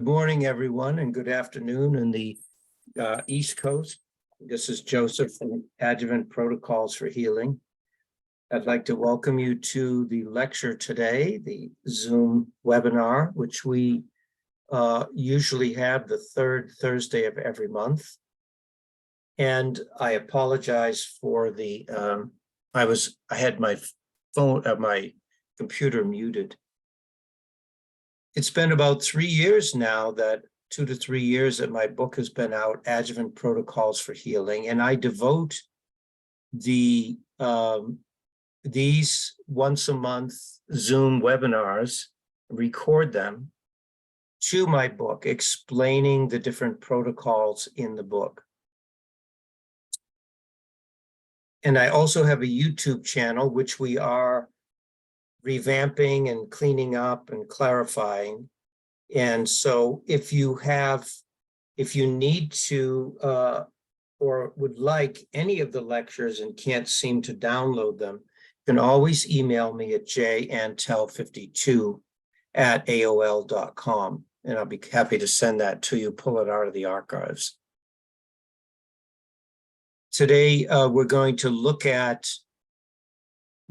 Good morning, everyone, and good afternoon in the East Coast. This is Joseph from Adjuvant Protocols for Healing. I'd like to welcome you to the lecture today, the Zoom webinar, which we usually have the third Thursday of every month. And I apologize for the, I had my phone, my computer muted. It's been about 3 years now, 2 to 3 years that my book has been out, Adjuvant Protocols for Healing, and I devote these once a month Zoom webinars, record them, to my book, explaining the different protocols in the book. And I also have a YouTube channel, which we are revamping and cleaning up and clarifying. And so if you need to or would like any of the lectures and can't seem to download them, you can always email me at jantel52@aol.com, and I'll be happy to send that to you, pull it out of the archives. Today, we're going to look at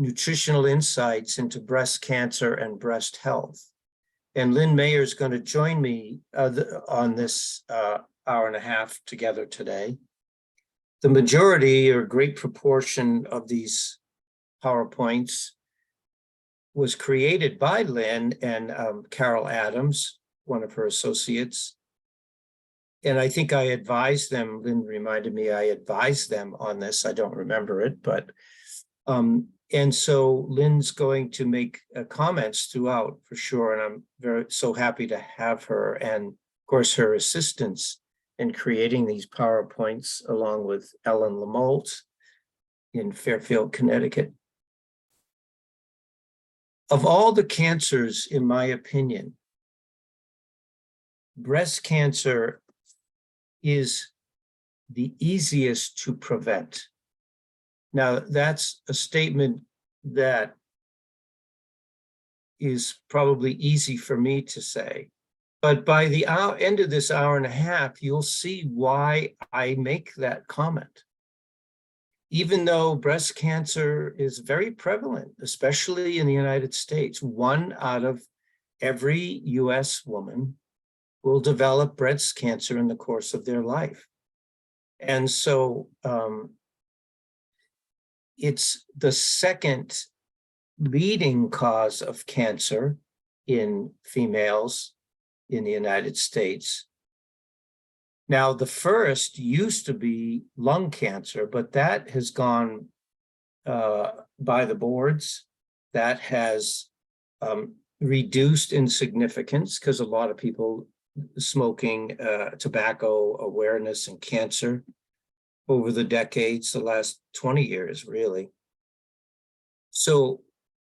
nutritional insights into breast cancer and breast health. And Lynn Mayer is going to join me on this hour and a half together today. The majority or great proportion of these PowerPoints was created by Lynn and Carol Adams, one of her associates. And I think I advised them, Lynn reminded me I advised them on this. I don't remember it, but and so Lynn's going to make comments throughout for sure, and I'm so happy to have her and, of course, her assistants in creating these PowerPoints, along with Ellen Lamolt in Fairfield, Connecticut. Of all the cancers, in my opinion, breast cancer is the easiest to prevent. Now, that's a statement that is probably easy for me to say, but by the end of this hour and a half, you'll see why I make that comment. Even though breast cancer is very prevalent, especially in the United States, 1 out of every US woman will develop breast cancer in the course of their life. And so, it's the second leading cause of cancer in females in the United States. Now, the first used to be lung cancer, but that has gone by the boards. That has reduced in significance because a lot of people smoking tobacco awareness and cancer over the decades, the last 20 years, really. So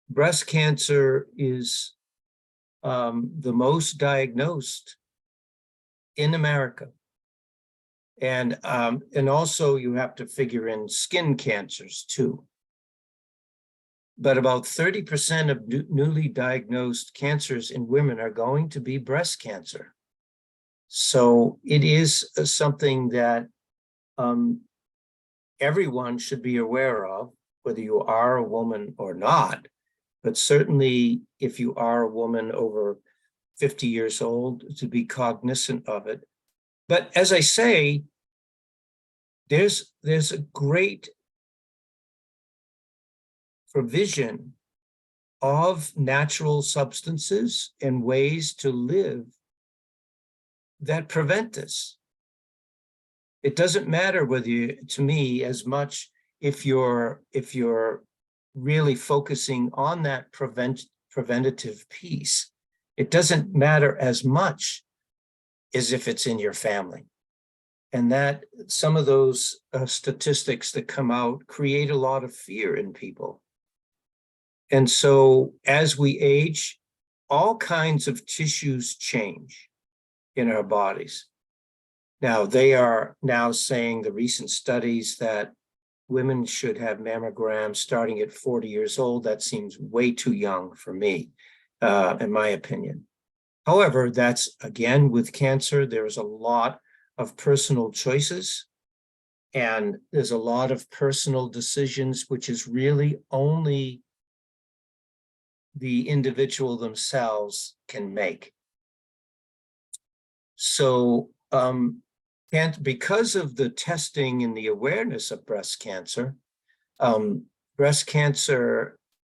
breast cancer is the most diagnosed in America. And also you have to figure in skin cancers too. But about 30% of newly diagnosed cancers in women are going to be breast cancer. So it is something that everyone should be aware of, whether you are a woman or not, but certainly if you are a woman over 50 years old, to be cognizant of it. But as I say, there's a great provision of natural substances and ways to live that prevent this. It doesn't matter whether you, to me, as much if you're really focusing on that preventative piece. It doesn't matter as much as if it's in your family. And that some of those statistics that come out create a lot of fear in people. And so as we age, all kinds of tissues change in our bodies. Now, they are now saying, the recent studies, that women should have mammograms starting at 40 years old. That seems way too young for me, in my opinion. However, that's again with cancer, there's a lot of personal choices and there's a lot of personal decisions, which is really only the individual themselves can make. So, and because of the testing and the awareness of breast cancer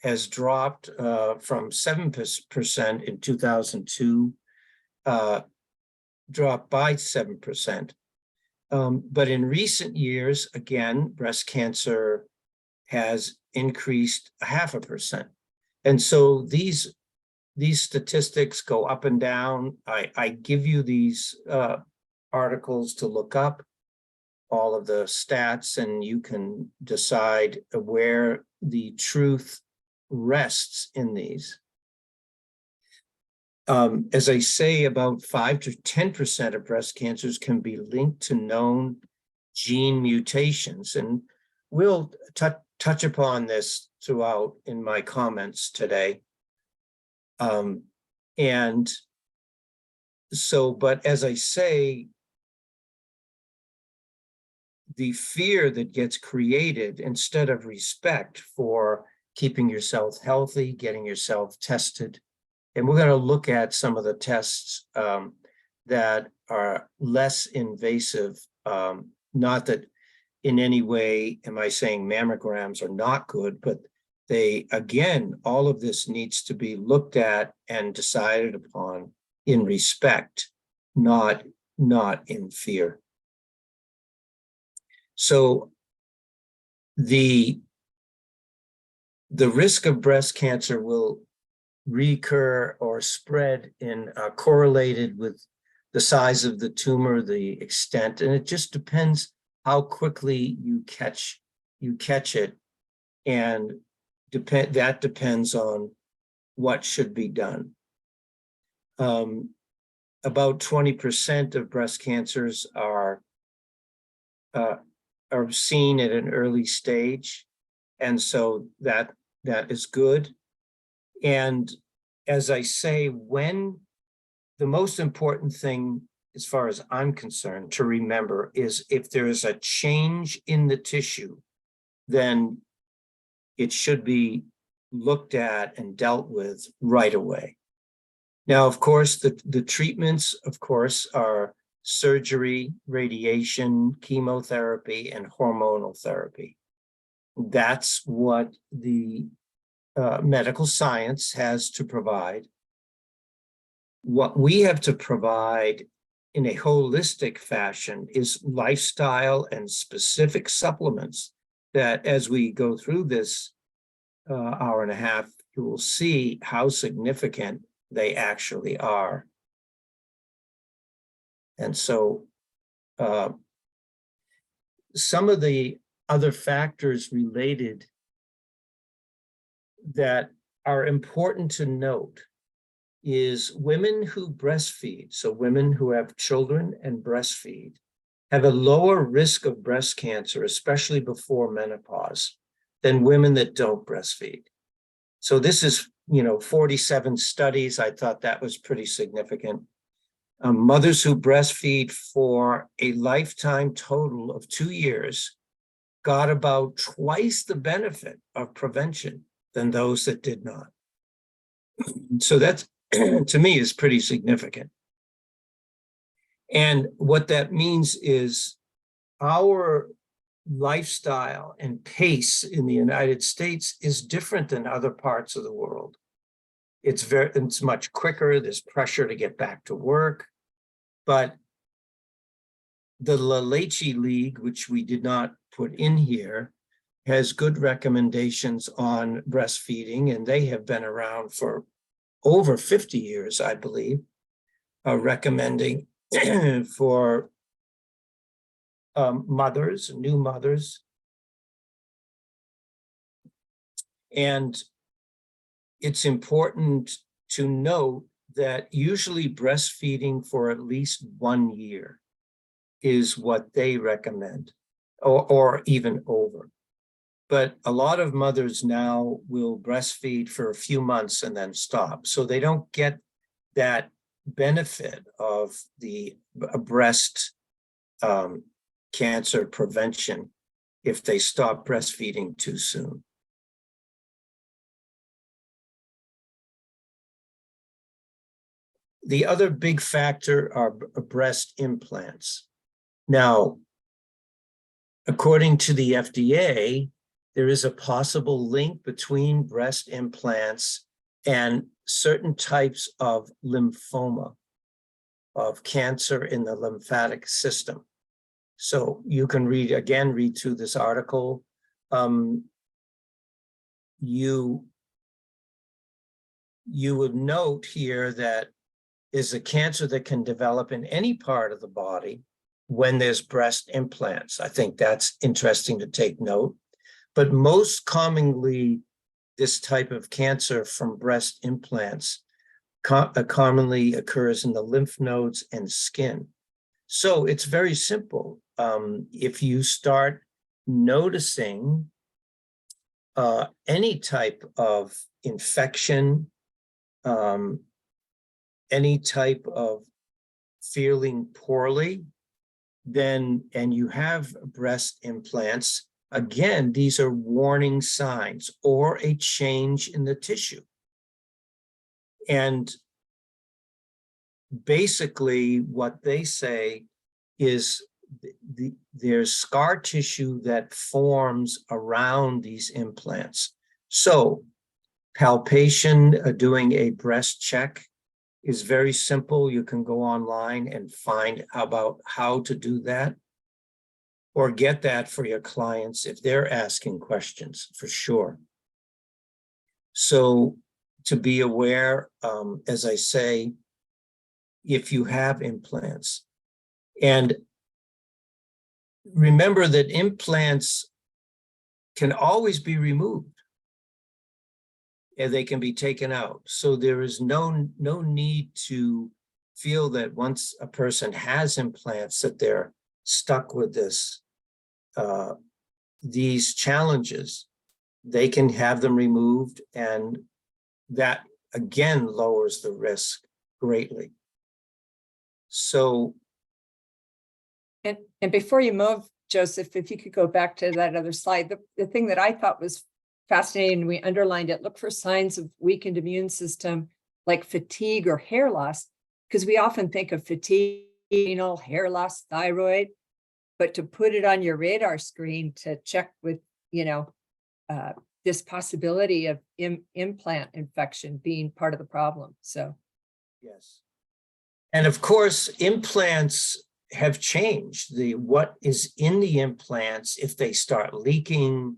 has dropped from 7% in 2002, dropped by 7%. But in recent years, again, breast cancer has increased 0.5%. And so these statistics go up and down. I give you these articles to look up, all of the stats, and you can decide where the truth rests in these. As I say, about 5 to 10% of breast cancers can be linked to known gene mutations. And we'll touch upon this throughout in my comments today. And so, but as I say, the fear that gets created instead of respect for keeping yourself healthy, getting yourself tested. And we're going to look at some of the tests that are less invasive. Not that in any way am I saying mammograms are not good, but they, again, all of this needs to be looked at and decided upon in respect, not in fear. So the risk of breast cancer will recur or spread in correlated with the size of the tumor, the extent, and it just depends how quickly you catch it, and that depends on what should be done. About 20% of breast cancers are seen at an early stage, and so that is good. And as I say, when the most important thing, as far as I'm concerned, to remember is if there is a change in the tissue, then it should be looked at and dealt with right away. Now, of course, the treatments, of course, are surgery, radiation, chemotherapy, and hormonal therapy. That's what the medical science has to provide. What we have to provide in a holistic fashion is lifestyle and specific supplements that, as we go through this hour and a half, you will see how significant they actually are. And so some of the other factors related that are important to note is women who breastfeed, so women who have children and breastfeed, have a lower risk of breast cancer, especially before menopause, than women that don't breastfeed. So this is, 47 studies. I thought that was pretty significant. Mothers who breastfeed for a lifetime total of 2 years got about twice the benefit of prevention than those that did not. So that's, to me, is pretty significant. And what that means is our lifestyle and pace in the United States is different than other parts of the world. It's much quicker. There's pressure to get back to work. But the La Leche League, which we did not put in here, has good recommendations on breastfeeding, and they have been around for over 50 years, I believe, recommending for mothers, new mothers. And it's important to note that usually breastfeeding for at least 1 year is what they recommend, or even over. But a lot of mothers now will breastfeed for a few months and then stop. So they don't get that benefit of the breast cancer prevention if they stop breastfeeding too soon. The other big factor are breast implants. Now, according to the FDA, there is a possible link between breast implants and certain types of lymphoma, of cancer in the lymphatic system. So you can read through this article. You would note here that is a cancer that can develop in any part of the body when there's breast implants. I think that's interesting to take note. But most commonly, this type of cancer from breast implants commonly occurs in the lymph nodes and skin. So it's very simple. If you start noticing any type of infection, any type of feeling poorly, then, and you have breast implants, again, these are warning signs or a change in the tissue. And basically what they say is there's scar tissue that forms around these implants. So palpation, doing a breast check is very simple. You can go online and find about how to do that, or get that for your clients if they're asking questions, for sure. So to be aware, as I say, if you have implants, and remember that implants can always be removed and they can be taken out. So there is no need to feel that once a person has implants that they're stuck with these challenges. They can have them removed, and that again lowers the risk greatly. So, and before you move, Joseph, if you could go back to that other slide, the thing that I thought was fascinating, we underlined it, look for signs of weakened immune system like fatigue or hair loss, because we often think of fatigue, hair loss, thyroid, but to put it on your radar screen to check with, this possibility of implant infection being part of the problem. So, yes. And of course, implants have changed. What is in the implants, if they start leaking,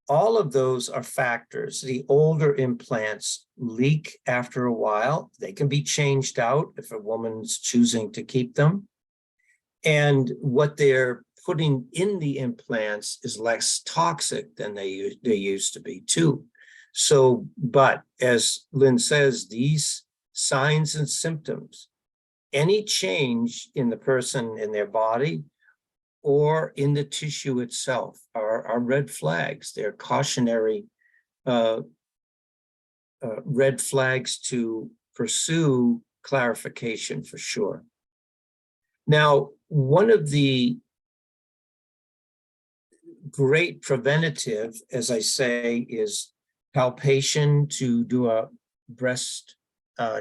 all of those are factors. The older implants leak after a while. They can be changed out if a woman's choosing to keep them. And what they're putting in the implants is less toxic than they used to be too. So, but as Lynn says, these signs and symptoms, any change in the person, in their body, or in the tissue itself are red flags. They're cautionary red flags to pursue clarification for sure. Now, one of the great preventative, as I say, is palpation, to do a breast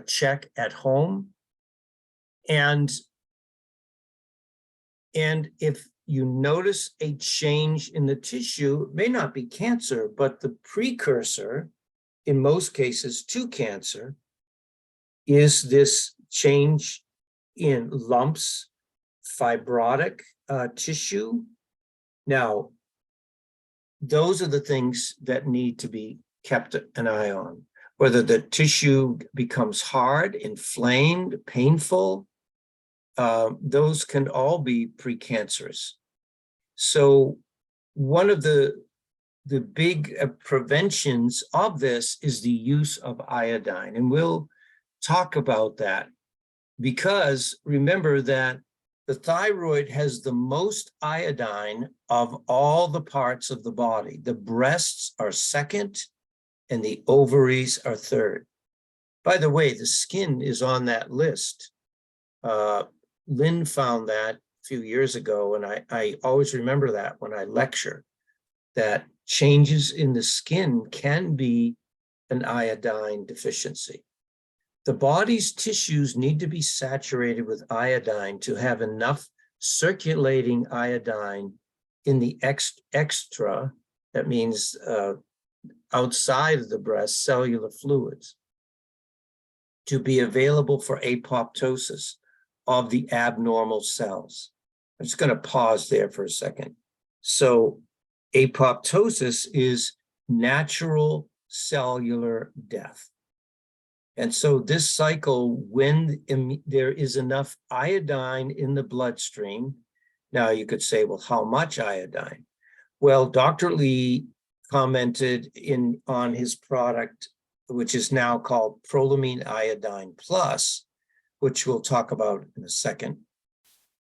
check at home. And if you notice a change in the tissue, it may not be cancer, but the precursor, in most cases, to cancer is this change in lumps, fibrotic tissue. Now, those are the things that need to be kept an eye on. Whether the tissue becomes hard, inflamed, painful, those can all be precancerous. So one of the big preventions of this is the use of iodine. And we'll talk about that, because remember that the thyroid has the most iodine of all the parts of the body. The breasts are second and the ovaries are third. By the way, the skin is on that list. Lynn found that a few years ago, and I always remember that when I lecture, that changes in the skin can be an iodine deficiency. The body's tissues need to be saturated with iodine to have enough circulating iodine in the extra, that means outside of the breast, cellular fluids, to be available for apoptosis of the abnormal cells. I'm just going to pause there for a second. So apoptosis is natural cellular death. And so this cycle, when there is enough iodine in the bloodstream, now you could say, well, how much iodine? Well, Dr. Lee commented on his product, which is now called Prolamine Iodine Plus, which we'll talk about in a second,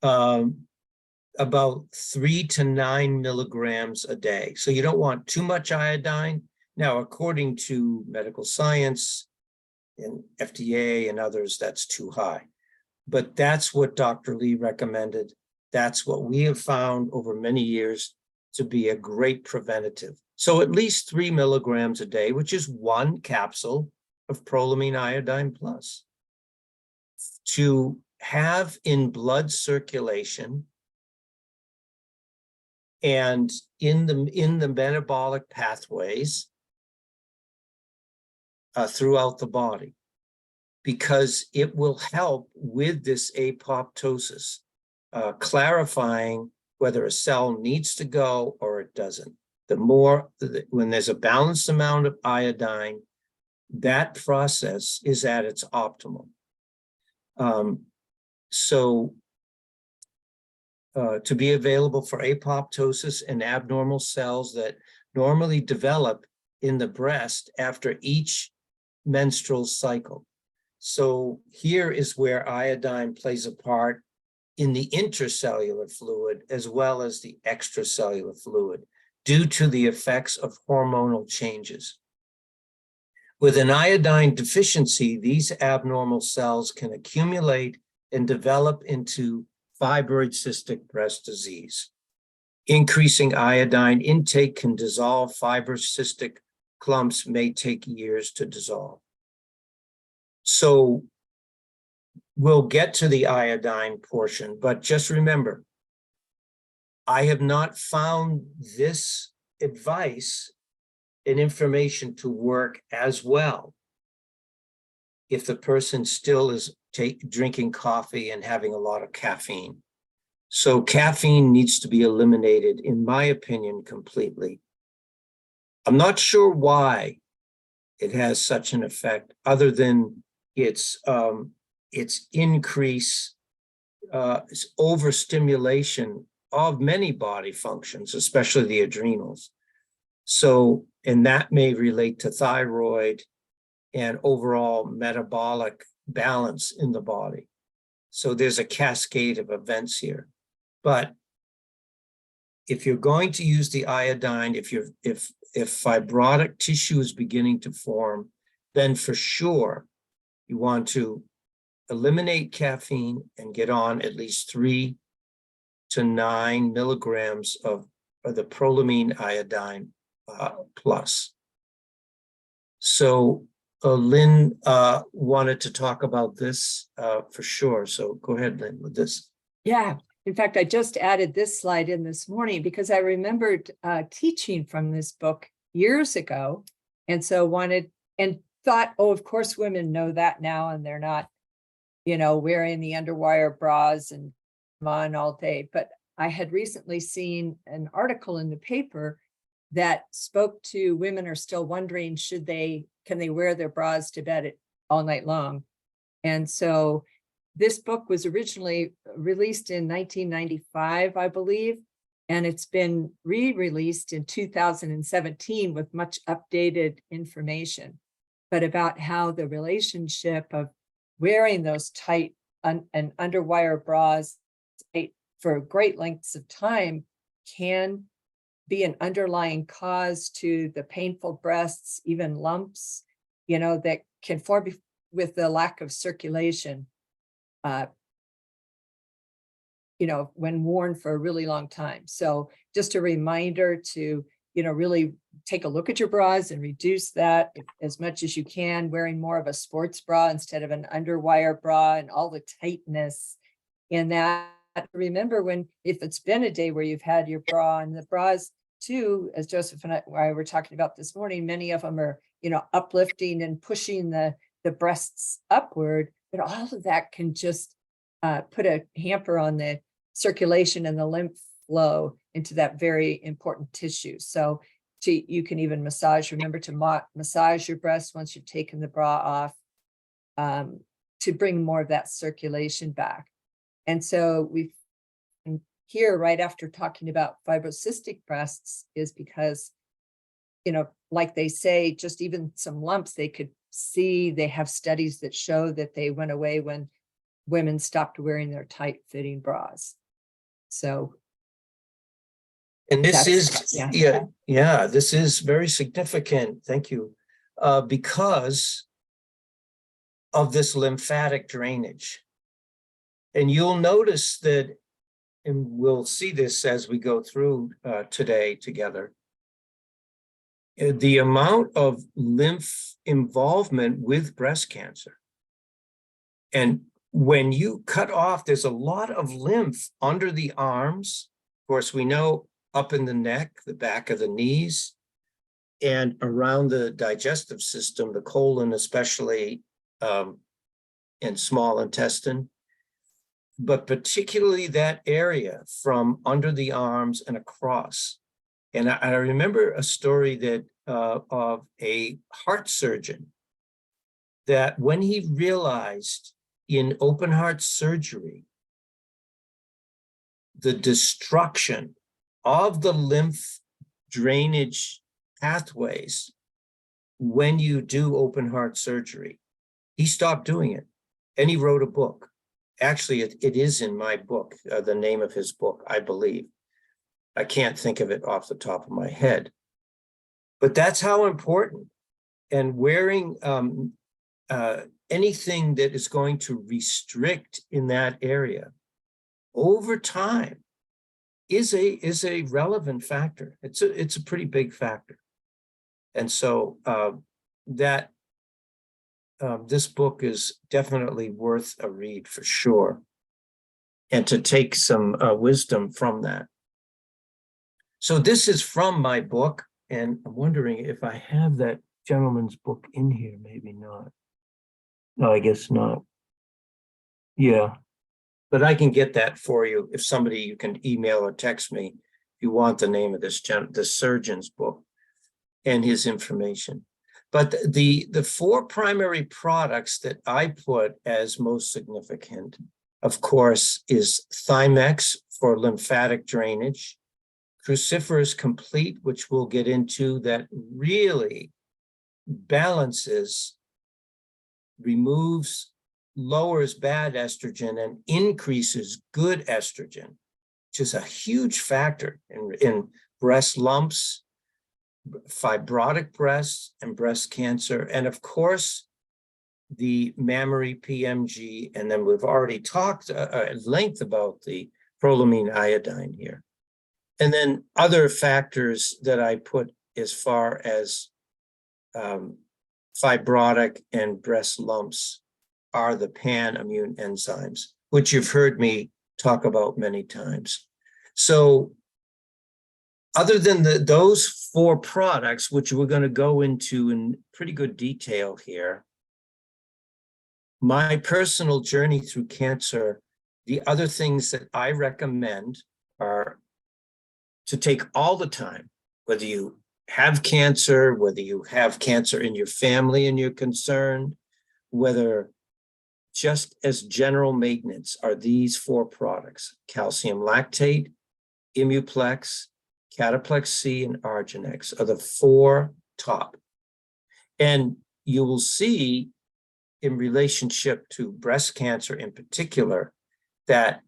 about 3 to 9 milligrams a day. So you don't want too much iodine. Now, according to medical science and FDA and others, that's too high. But that's what Dr. Lee recommended. That's what we have found over many years to be a great preventative. So at least 3 milligrams a day, which is 1 capsule of Prolamine Iodine Plus, to have in blood circulation and in the metabolic pathways throughout the body, because it will help with this apoptosis, clarifying whether a cell needs to go or it doesn't. The more, when there's a balanced amount of iodine, that process is at its optimal. To be available for apoptosis and abnormal cells that normally develop in the breast after each menstrual cycle. So here is where iodine plays a part in the intracellular fluid as well as the extracellular fluid due to the effects of hormonal changes. With an iodine deficiency, these abnormal cells can accumulate and develop into fibroid cystic breast disease. Increasing iodine intake can dissolve fibrocystic clumps, may take years to dissolve. So we'll get to the iodine portion, but just remember, I have not found this advice and information to work as well if the person still is drinking coffee and having a lot of caffeine. So caffeine needs to be eliminated, in my opinion, completely. I'm not sure why it has such an effect, other than its increase, its overstimulation of many body functions, especially the adrenals. So, and that may relate to thyroid and overall metabolic balance in the body. So there's a cascade of events here. But if you're going to use the iodine, if fibrotic tissue is beginning to form, then for sure you want to eliminate caffeine and get on at least 3 to 9 milligrams of the Prolamine Iodine Plus. So Lynn wanted to talk about this for sure. So go ahead, Lynn, with this. Yeah. In fact, I just added this slide in this morning because I remembered teaching from this book years ago. And so thought, oh, of course, women know that now, and they're not, wearing the underwire bras and on all day. But I had recently seen an article in the paper that spoke to women are still wondering, can they wear their bras to bed all night long? And so this book was originally released in 1995, I believe, and it's been re-released in 2017 with much updated information, but about how the relationship of wearing those tight and underwire bras for great lengths of time can be an underlying cause to the painful breasts, even lumps, that can form with the lack of circulation, uh, when worn for a really long time. So just a reminder to, really take a look at your bras and reduce that as much as you can, wearing more of a sports bra instead of an underwire bra and all the tightness in that. Remember if it's been a day where you've had your bra, and the bras too, as Joseph and I were talking about this morning, many of them are, uplifting and pushing the breasts upward, but all of that can just put a hamper on the circulation and the lymph flow into that very important tissue. So you can even remember to massage your breasts once you've taken the bra off, to bring more of that circulation back. And so we've here right after talking about fibrocystic breasts is because, like they say, just even some lumps they could see, they have studies that show that they went away when women stopped wearing their tight fitting bras. So. And this this is very significant. Thank you. Because of this lymphatic drainage. And you'll notice that, and we'll see this as we go through today together, the amount of lymph involvement with breast cancer. And when you cut off, there's a lot of lymph under the arms. Of course, we know up in the neck, the back of the knees, and around the digestive system, the colon especially, and small intestine, but particularly that area from under the arms and across. And I remember a story that of a heart surgeon that when he realized in open heart surgery the destruction of the lymph drainage pathways when you do open heart surgery, he stopped doing it and he wrote a book. Actually, it is in my book, the name of his book, I believe. I can't think of it off the top of my head. But that's how important. And wearing anything that is going to restrict in that area over time is a relevant factor. It's a pretty big factor. And so this book is definitely worth a read for sure, and to take some wisdom from that. So this is from my book, and I'm wondering if I have that gentleman's book in here. Maybe not. No, I guess not. Yeah, but I can get that for you. If somebody, you can email or text me if you want the name of the surgeon's book and his information. But the four primary products that I put as most significant, of course, is Thymex for lymphatic drainage, Cruciferous Complete, which we'll get into, that really balances, removes, lowers bad estrogen and increases good estrogen, which is a huge factor in breast lumps, fibrotic breasts, and breast cancer. And of course, the mammary PMG. And then we've already talked at length about the prolamine iodine here. And then other factors that I put as far as fibrotic and breast lumps are the pan-immune enzymes, which you've heard me talk about many times. So other than those four products, which we're going to go into in pretty good detail here, my personal journey through cancer, the other things that I recommend are to take all the time, whether you have cancer, whether you have cancer in your family and you're concerned, whether just as general maintenance are these four products: calcium lactate, Imuplex, Cataplex C, and Arginex are the four top. And you will see in relationship to breast cancer in particular, that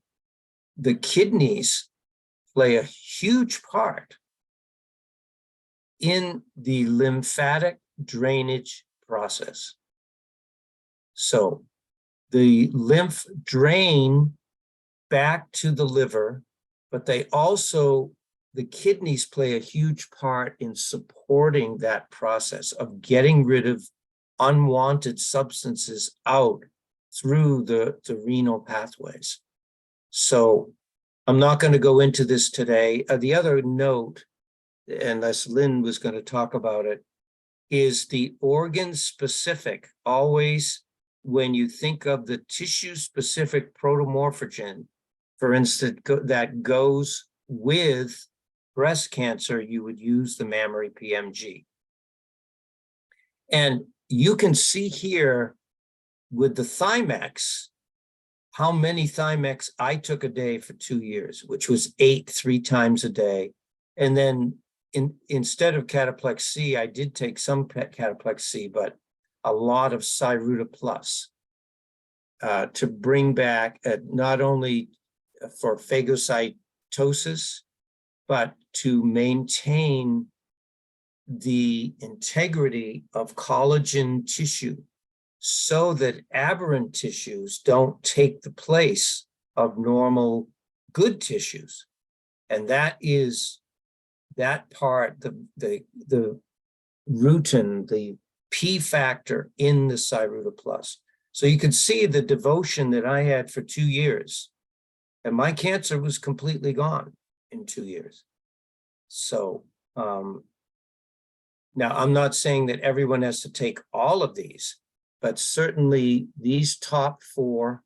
the kidneys play a huge part in the lymphatic drainage process. So the lymph drain back to the liver, but they also, the kidneys play a huge part in supporting that process of getting rid of unwanted substances out through the renal pathways. So I'm not going to go into this today. The other note, unless Lynn was going to talk about it, is the organ specific. Always, when you think of the tissue specific protomorphogen, for instance, that goes with breast cancer, you would use the mammary PMG. And you can see here with the Thymex, how many Thymex I took a day for 2 years, which was 8, 3 times a day. And then instead of Cataplex C, I did take some Cataplex C, but a lot of Cyruta Plus to bring back not only for phagocytosis, but to maintain the integrity of collagen tissue so that aberrant tissues don't take the place of normal good tissues. And that is that part, the rutin, the P factor in the Cyruta Plus. So you can see the devotion that I had for 2 years, and my cancer was completely gone in 2 years. So now I'm not saying that everyone has to take all of these, but certainly these top 4,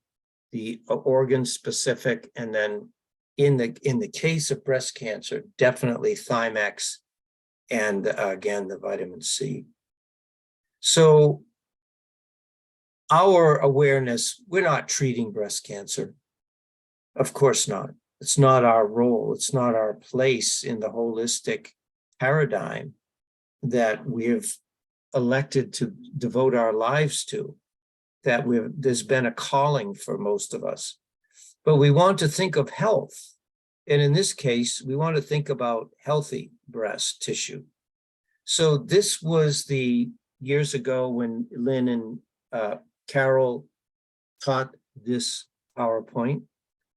the organ specific, and then in the case of breast cancer, definitely Thymex, and again, the vitamin C. So our awareness, we're not treating breast cancer. Of course not. It's not our role. It's not our place in the holistic paradigm that we've elected to devote our lives to, that there's been a calling for most of us. But we want to think of health. And in this case, we want to think about healthy breast tissue. So this was the years ago when Lynn and Carol taught this PowerPoint.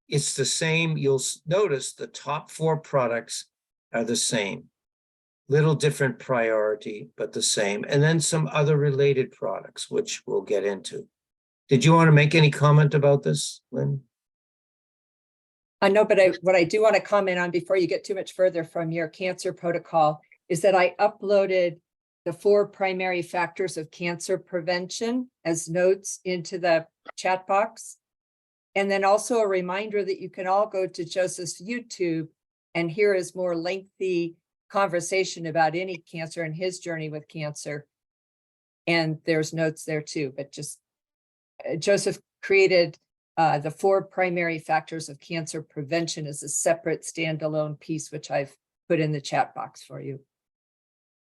It's the same. You'll notice the top 4 products are the same. Little different priority, but the same. And then some other related products, which we'll get into. Did you want to make any comment about this, Lynn? I know, but what I do want to comment on before you get too much further from your cancer protocol is that I uploaded the 4 primary factors of cancer prevention as notes into the chat box. And then also a reminder that you can all go to Joseph's YouTube and hear his more lengthy conversation about any cancer and his journey with cancer. And there's notes there too, but just Joseph created the 4 primary factors of cancer prevention as a separate standalone piece, which I've put in the chat box for you.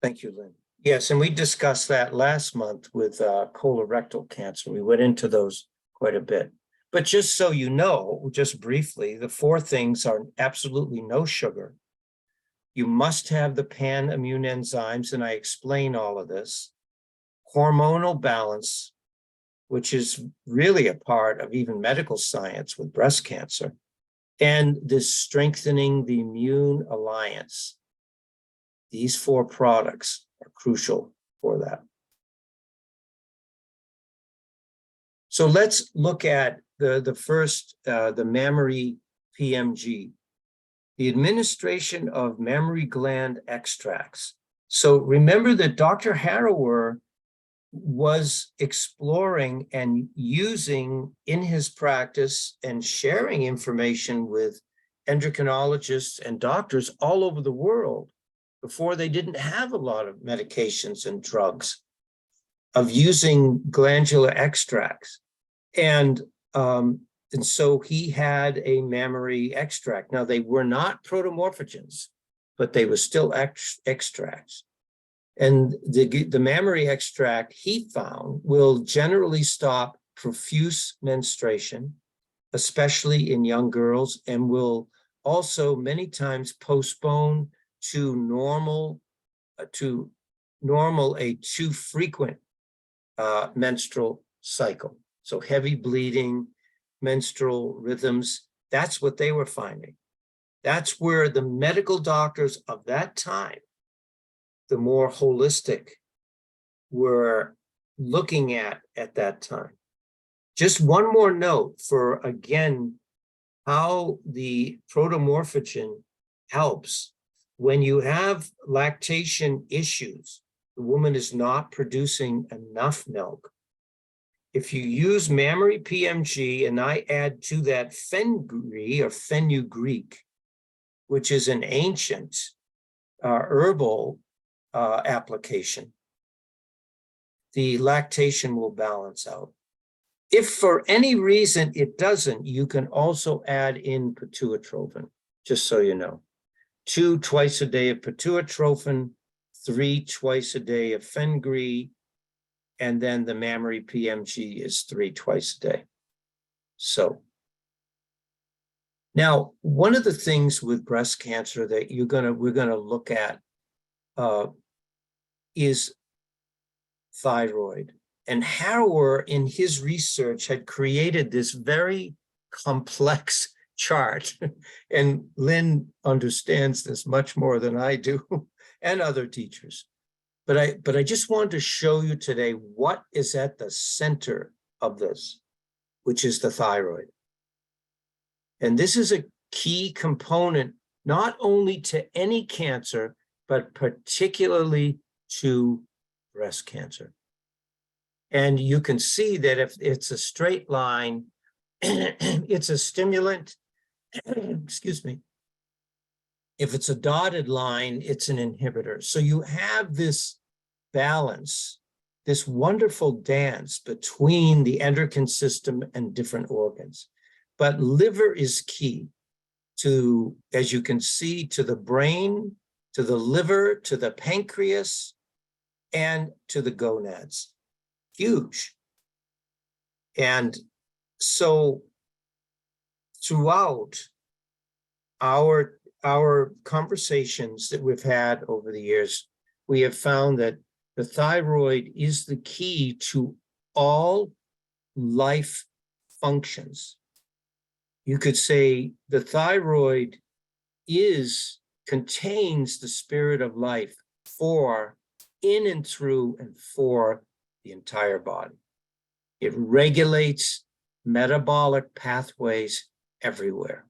Thank you, Lynn. Yes, and we discussed that last month with colorectal cancer. We went into those quite a bit. But just so you know, just briefly, the 4 things are absolutely no sugar. You must have the pan-immune enzymes, and I explain all of this. Hormonal balance, which is really a part of even medical science with breast cancer, and this strengthening the immune alliance. These 4 products are crucial for that. So let's look at the first, the mammary PMG, the administration of mammary gland extracts. So remember that Dr. Harrower was exploring and using in his practice and sharing information with endocrinologists and doctors all over the world before they didn't have a lot of medications and drugs, of using glandular extracts. And so he had a mammary extract. Now, they were not protomorphogens, but they were still extracts. And the mammary extract, he found, will generally stop profuse menstruation, especially in young girls, and will also many times postpone to normal a too frequent menstrual cycle. So heavy bleeding, menstrual rhythms, that's what they were finding. That's where the medical doctors of that time, the more holistic, were looking at that time. Just one more note for, again, how the protomorphogen helps. When you have lactation issues, the woman is not producing enough milk. If you use mammary PMG and I add to that fenugreek, which is an ancient herbal application, the lactation will balance out. If for any reason it doesn't, you can also add in pituitrophin, just so you know. 2 twice a day of pituitrophin, 3 twice a day of fenugreek, and then the mammary PMG is 3 twice a day. So now, one of the things with breast cancer that we're gonna look at is thyroid. And Harrower, in his research, had created this very complex chart. And Lynn understands this much more than I do, and other teachers. But I just wanted to show you today what is at the center of this, which is the thyroid. And this is a key component, not only to any cancer, but particularly to breast cancer. And you can see that if it's a straight line, it's a stimulant, excuse me. If it's a dotted line, it's an inhibitor. So you have this balance, this wonderful dance between the endocrine system and different organs. But liver is key to, as you can see, to the brain, to the liver, to the pancreas, and to the gonads. Huge. And so throughout our conversations that we've had over the years, we have found that the thyroid is the key to all life functions. You could say the thyroid contains the spirit of life in and through and for the entire body. It regulates metabolic pathways everywhere.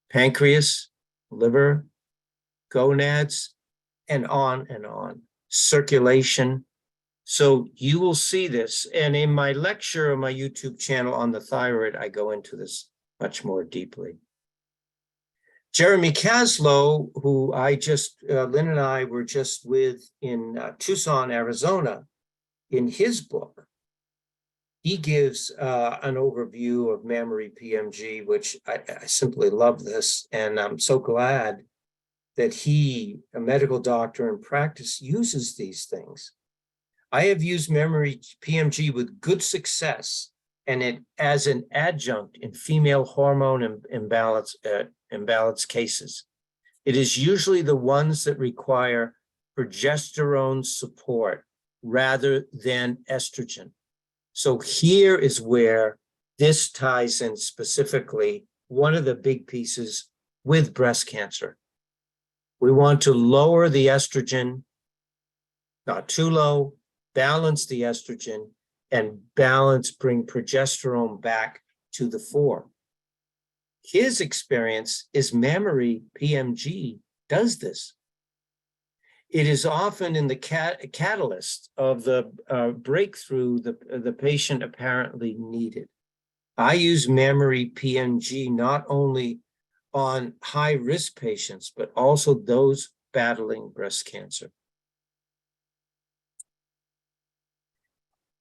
Pancreas, liver, gonads, and on and on. Circulation. So you will see this. And in my lecture on my YouTube channel on the thyroid, I go into this much more deeply. Jeremy Kaslow, who Lynn and I were just with in Tucson, Arizona, in his book, he gives an overview of mammary PMG, which I simply love this. And I'm so glad that he, a medical doctor in practice, uses these things. I have used mammary PMG with good success, and it as an adjunct in female hormone imbalance cases. It is usually the ones that require progesterone support rather than estrogen. So here is where this ties in specifically one of the big pieces with breast cancer. We want to lower the estrogen, not too low, balance the estrogen, and bring progesterone back to the fore. His experience is mammary PMG does this. It is often in the catalyst of the breakthrough the patient apparently needed. I use mammary PMG not only on high-risk patients, but also those battling breast cancer.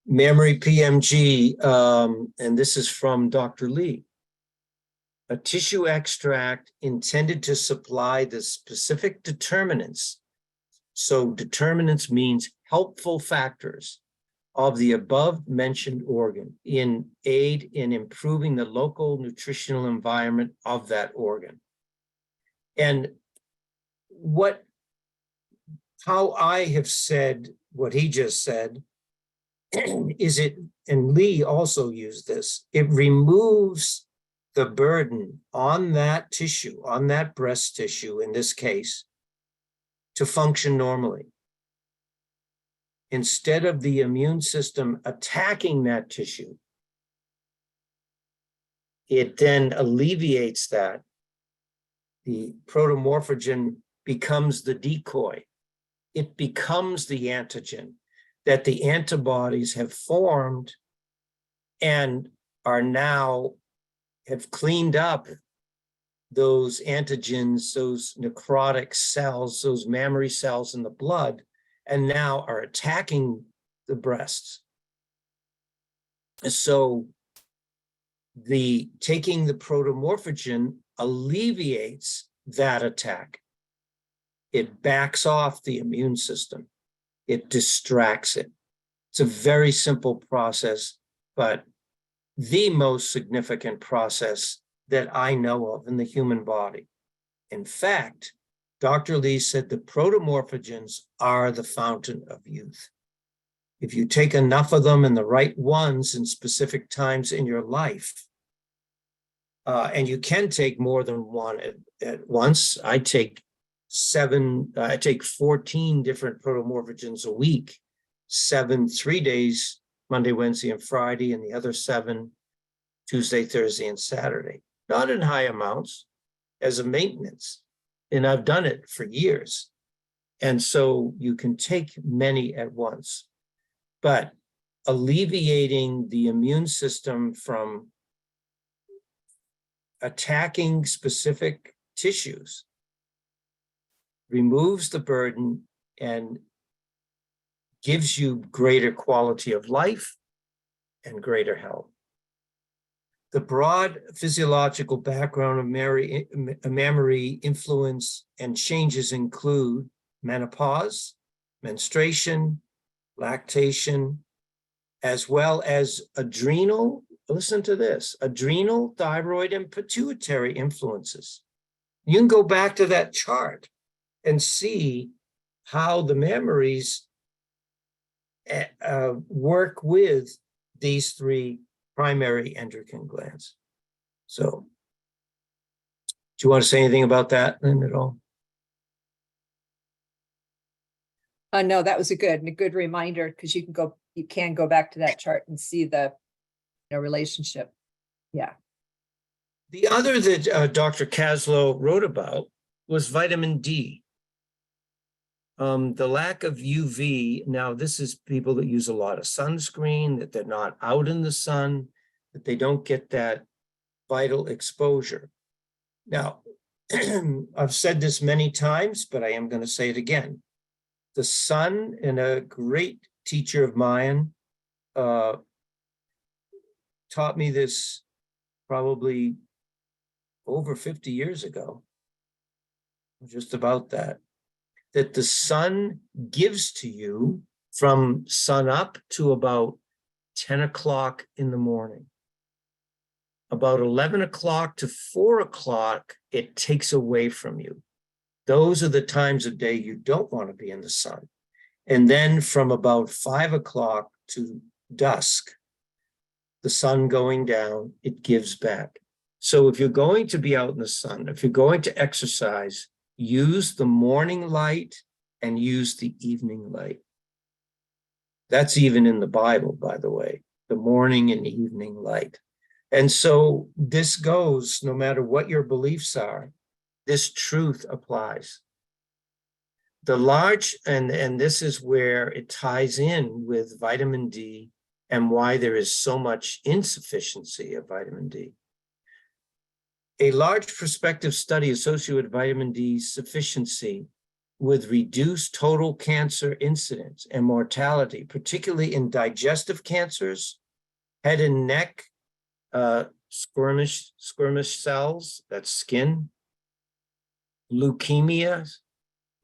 Mammary PMG, and this is from Dr. Lee, a tissue extract intended to supply the specific determinants. So determinants means helpful factors of the above mentioned organ in aid in improving the local nutritional environment of that organ. And how I have said what he just said and Lee also used this, it removes the burden on that tissue, on that breast tissue in this case, to function normally. Instead of the immune system attacking that tissue, it then alleviates that. The protomorphogen becomes the decoy. It becomes the antigen that the antibodies have formed and are now have cleaned up those antigens, those necrotic cells, those mammary cells in the blood, and now are attacking the breasts. So taking the protomorphogen alleviates that attack. It backs off the immune system. It distracts it. It's a very simple process, but the most significant process that I know of in the human body. In fact, Dr. Lee said the protomorphogens are the fountain of youth. If you take enough of them and the right ones in specific times in your life, and you can take more than one at once. I take 14 different protomorphogens a week, 7, 3 days, Monday, Wednesday, and Friday, and the other 7, Tuesday, Thursday, and Saturday. Not in high amounts, as a maintenance. And I've done it for years. And so you can take many at once. But alleviating the immune system from attacking specific tissues removes the burden and gives you greater quality of life and greater health. The broad physiological background of mammary influence and changes include menopause, menstruation, lactation, as well as adrenal, listen to this, adrenal, thyroid, and pituitary influences. You can go back to that chart and see how the mammaries work with these 3 primary endocrine glands. So, do you want to say anything about that, Lynn, at all? No, that was a good reminder, because you can go back to that chart and see the relationship. Yeah. The other that Dr. Kaslow wrote about was vitamin D. The lack of UV, now this is people that use a lot of sunscreen, that they're not out in the sun, that they don't get that vital exposure. Now, I've said this many times, but I am going to say it again. The sun, and a great teacher of mine taught me this probably over 50 years ago, just about that the sun gives to you from sun up to about 10 o'clock in the morning. About 11 o'clock to 4 o'clock, it takes away from you. Those are the times of day you don't want to be in the sun. And then from about 5 o'clock to dusk, the sun going down, it gives back. So if you're going to be out in the sun, if you're going to exercise, use the morning light and use the evening light. That's even in the Bible, by the way, the morning and evening light. And so this goes, no matter what your beliefs are, this truth applies. The large, and this is where it ties in with vitamin D and why there is so much insufficiency of vitamin D. A large prospective study associated with vitamin D sufficiency with reduced total cancer incidence and mortality, particularly in digestive cancers, head and neck, squamous cells, that's skin, leukemia,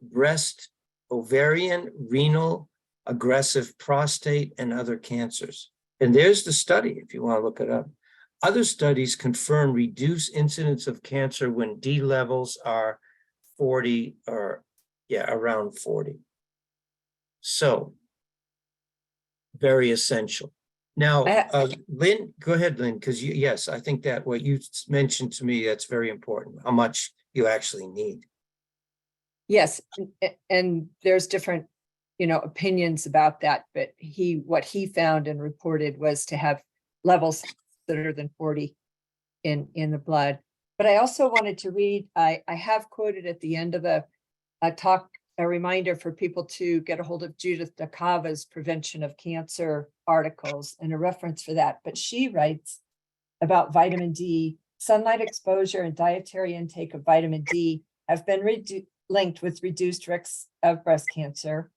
breast, ovarian, renal, aggressive prostate, and other cancers. And there's the study if you want to look it up. Other studies confirm reduced incidence of cancer when D levels are 40 or around 40. So very essential. Now, I- Lynn, go ahead, Lynn, because yes, I think that what you mentioned to me, that's very important, how much you actually need. Yes, and there's different, opinions about that, but what he found and reported was to have levels greater than 40 in the blood. But I also wanted to read, I have quoted at the end of the talk, a reminder for people to get a hold of Judith DeCava's Prevention of Cancer articles and a reference for that. But she writes about vitamin D, sunlight exposure and dietary intake of vitamin D have been linked with reduced risks of breast cancer.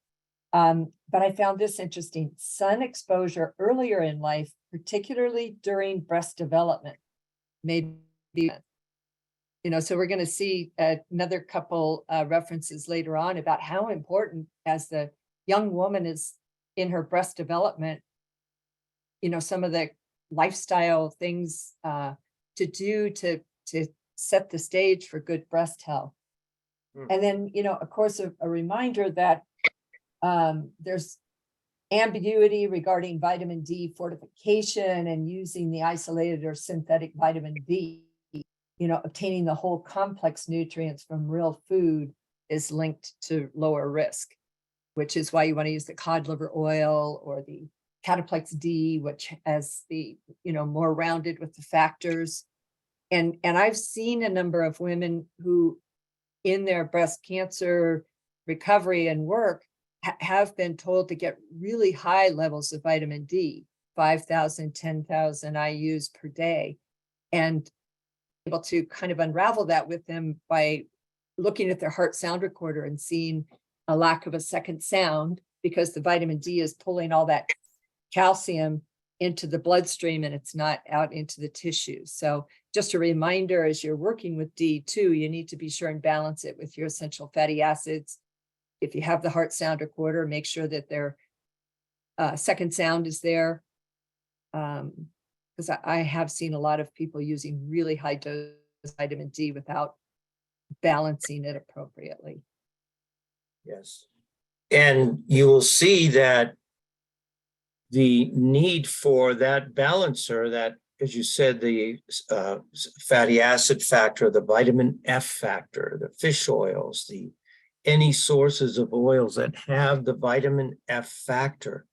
But I found this interesting. Sun exposure earlier in life, particularly during breast development, may be, so we're going to see another couple references later on about how important, as the young woman is in her breast development, some of the lifestyle things to do to set the stage for good breast health. And then, of course, a reminder that there's ambiguity regarding vitamin D fortification and using the isolated or synthetic vitamin D. Obtaining the whole complex nutrients from real food is linked to lower risk, which is why you want to use the cod liver oil or the Cataplex D, which has the, more rounded with the factors. And I've seen a number of women who in their breast cancer recovery and work have been told to get really high levels of vitamin D, 5,000, 10,000 IUs per day, and able to kind of unravel that with them by looking at their heart sound recorder and seeing a lack of a second sound because the vitamin D is pulling all that calcium into the bloodstream and it's not out into the tissue. So just a reminder, as you're working with D2, you need to be sure and balance it with your essential fatty acids. If you have the heart sound recorder, make sure that their second sound is there. Because I have seen a lot of people using really high dose vitamin D without balancing it appropriately. Yes. And you will see that the need for that balancer, that, as you said, the fatty acid factor, the vitamin F factor, the fish oils, any sources of oils that have the vitamin F factor,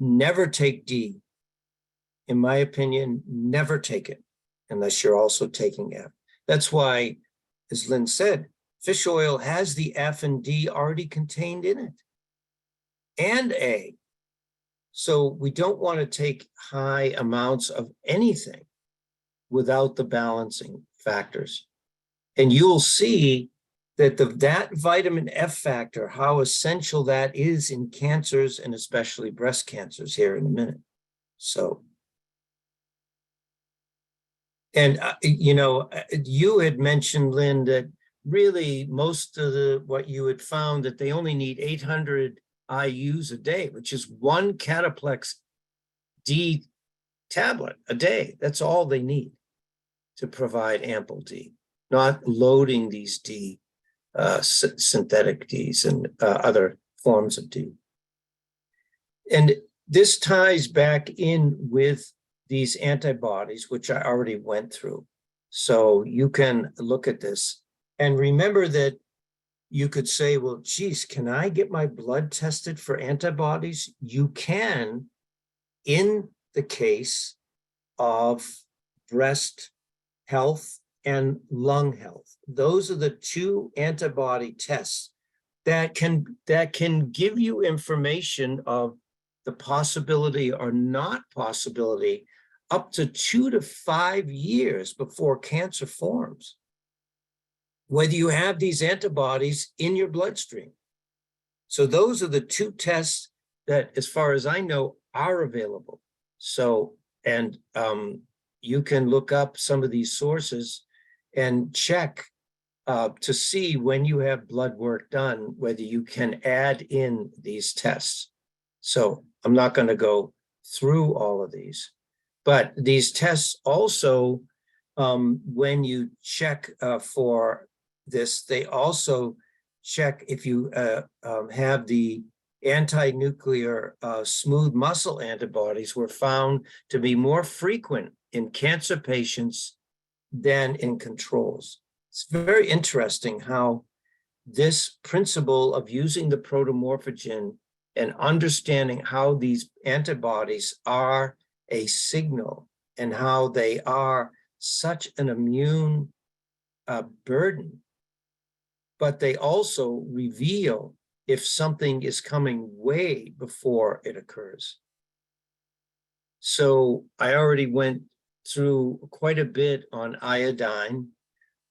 never take D. In my opinion, never take it unless you're also taking F. That's why, as Lynn said, fish oil has the F and D already contained in it, and A. So we don't want to take high amounts of anything without the balancing factors. And you'll see that that vitamin F factor, how essential that is in cancers and especially breast cancers here in a minute. So, and you had mentioned, Lynn, that really most of what you had found that they only need 800 IUs a day, which is one Cataplex D tablet a day. That's all they need to provide ample D, not loading these D, synthetic Ds and other forms of D. And this ties back in with these antibodies, which I already went through. So you can look at this and remember that you could say, well, geez, can I get my blood tested for antibodies? You can, in the case of breast health and lung health. Those are the two antibody tests that can give you information of the possibility or not possibility up to 2 to 5 years before cancer forms, whether you have these antibodies in your bloodstream. So those are the two tests that, as far as I know, are available. So, and you can look up some of these sources and check to see when you have blood work done, whether you can add in these tests. So I'm not going to go through all of these, but these tests also, when you check for this, they also check if you have the anti-nuclear smooth muscle antibodies were found to be more frequent in cancer patients than in controls. It's very interesting how this principle of using the protomorphogen and understanding how these antibodies are a signal and how they are such an immune burden, but they also reveal if something is coming way before it occurs. So I already went through quite a bit on iodine,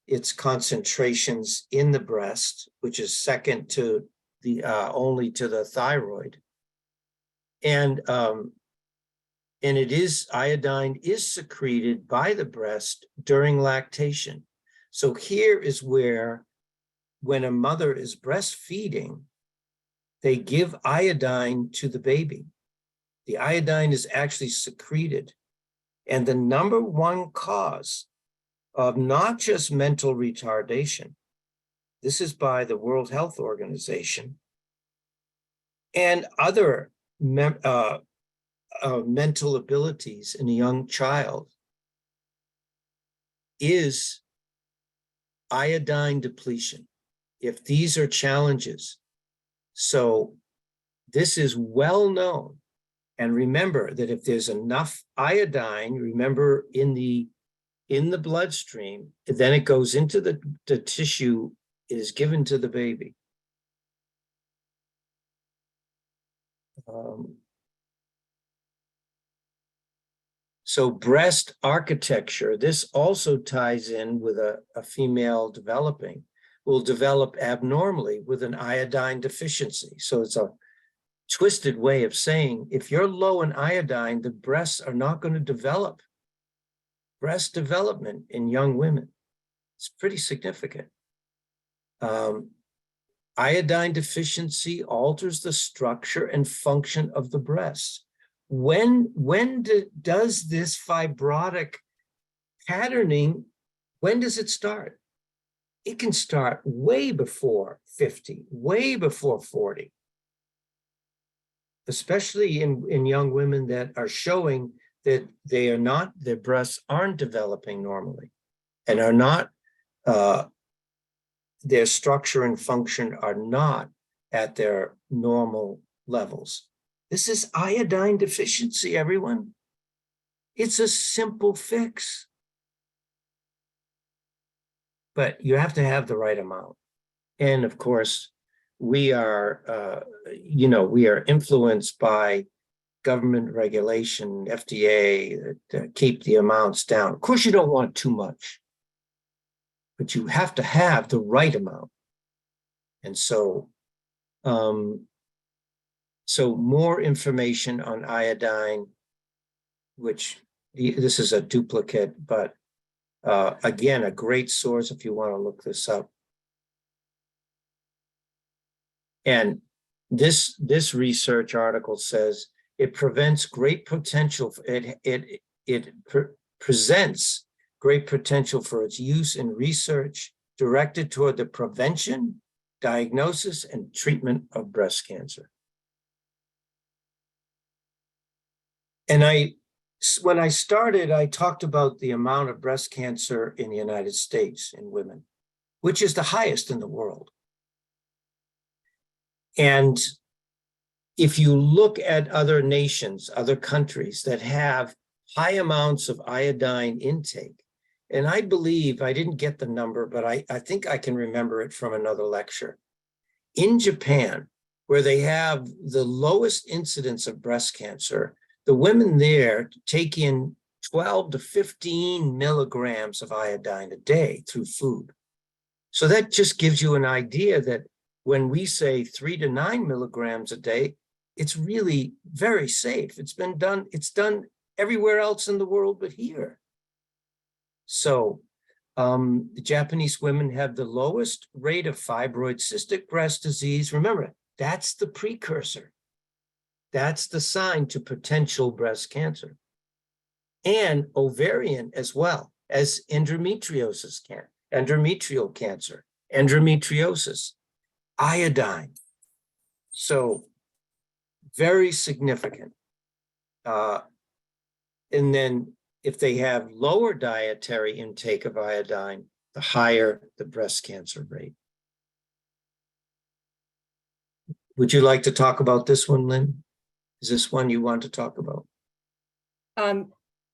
its concentrations in the breast, which is second to the only to the thyroid. And iodine is secreted by the breast during lactation. So here is where, when a mother is breastfeeding, they give iodine to the baby. The iodine is actually secreted. And the number one cause of not just mental retardation, this is by the World Health Organization, and other mental abilities in a young child, is iodine depletion. If these are challenges, so this is well known. And remember that if there's enough iodine, remember in the bloodstream, then it goes into the tissue, it is given to the baby. So breast architecture, this also ties in with a female developing, will develop abnormally with an iodine deficiency. So it's a twisted way of saying, if you're low in iodine, the breasts are not going to develop. Breast development in young women, it's pretty significant. Iodine deficiency alters the structure and function of the breast. When does this fibrotic patterning, when does it start? It can start way before 50, way before 40. Especially in young women that are showing that they are not, their breasts aren't developing normally and are not, their structure and function are not at their normal levels. This is iodine deficiency, everyone. It's a simple fix. But you have to have the right amount. And of course, we are, we are influenced by government regulation, FDA, to keep the amounts down. Of course, you don't want too much, but you have to have the right amount. And so, more information on iodine, which this is a duplicate, but again, a great source if you want to look this up. And this research article says it prevents great potential. It presents great potential for its use in research directed toward the prevention, diagnosis, and treatment of breast cancer. And when I started, I talked about the amount of breast cancer in the United States in women, which is the highest in the world. And if you look at other nations, other countries that have high amounts of iodine intake, and I believe, I didn't get the number, but I think I can remember it from another lecture. In Japan, where they have the lowest incidence of breast cancer, the women there take in 12 to 15 milligrams of iodine a day through food. So that just gives you an idea that when we say 3 to 9 milligrams a day, it's really very safe. It's done everywhere else in the world but here. So the Japanese women have the lowest rate of fibroid cystic breast disease. Remember, that's the precursor. That's the sign to potential breast cancer. And ovarian as well as endometrial cancer, endometriosis, iodine. So very significant. And then if they have lower dietary intake of iodine, the higher the breast cancer rate. Would you like to talk about this one, Lynn? Is this one you want to talk about?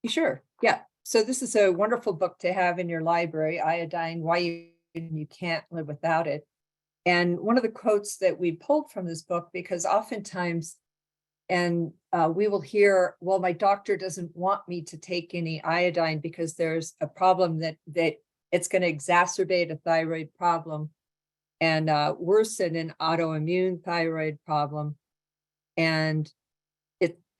Sure. Yeah. So this is a wonderful book to have in your library, Iodine, Why You Can't Live Without It. And one of the quotes that we pulled from this book, because oftentimes, and we will hear, well, my doctor doesn't want me to take any iodine because there's a problem that it's going to exacerbate a thyroid problem and worsen an autoimmune thyroid problem. And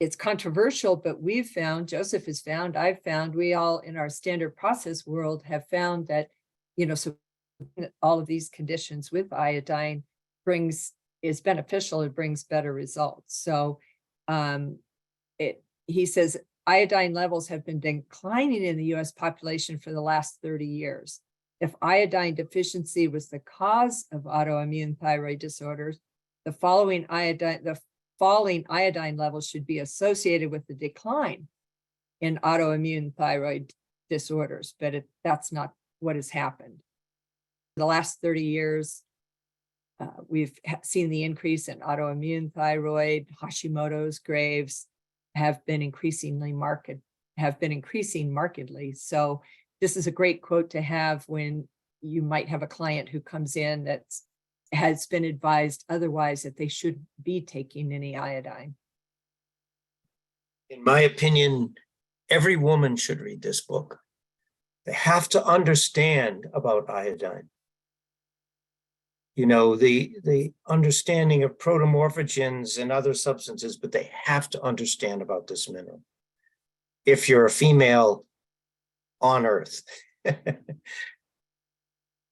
it's controversial, but we've found, Joseph has found, I've found, we all in our standard process world have found that, so all of these conditions with iodine is beneficial, it brings better results. So he says iodine levels have been declining in the US population for the last 30 years. If iodine deficiency was the cause of autoimmune thyroid disorders, the falling iodine levels should be associated with the decline in autoimmune thyroid disorders, but that's not what has happened. The last 30 years, we've seen the increase in autoimmune thyroid, Hashimoto's, Graves have been increasing markedly. So this is a great quote to have when you might have a client who comes in that has been advised otherwise that they should be taking any iodine. In my opinion, every woman should read this book. They have to understand about iodine. The understanding of protomorphogens and other substances, but they have to understand about this mineral. If you're a female on Earth.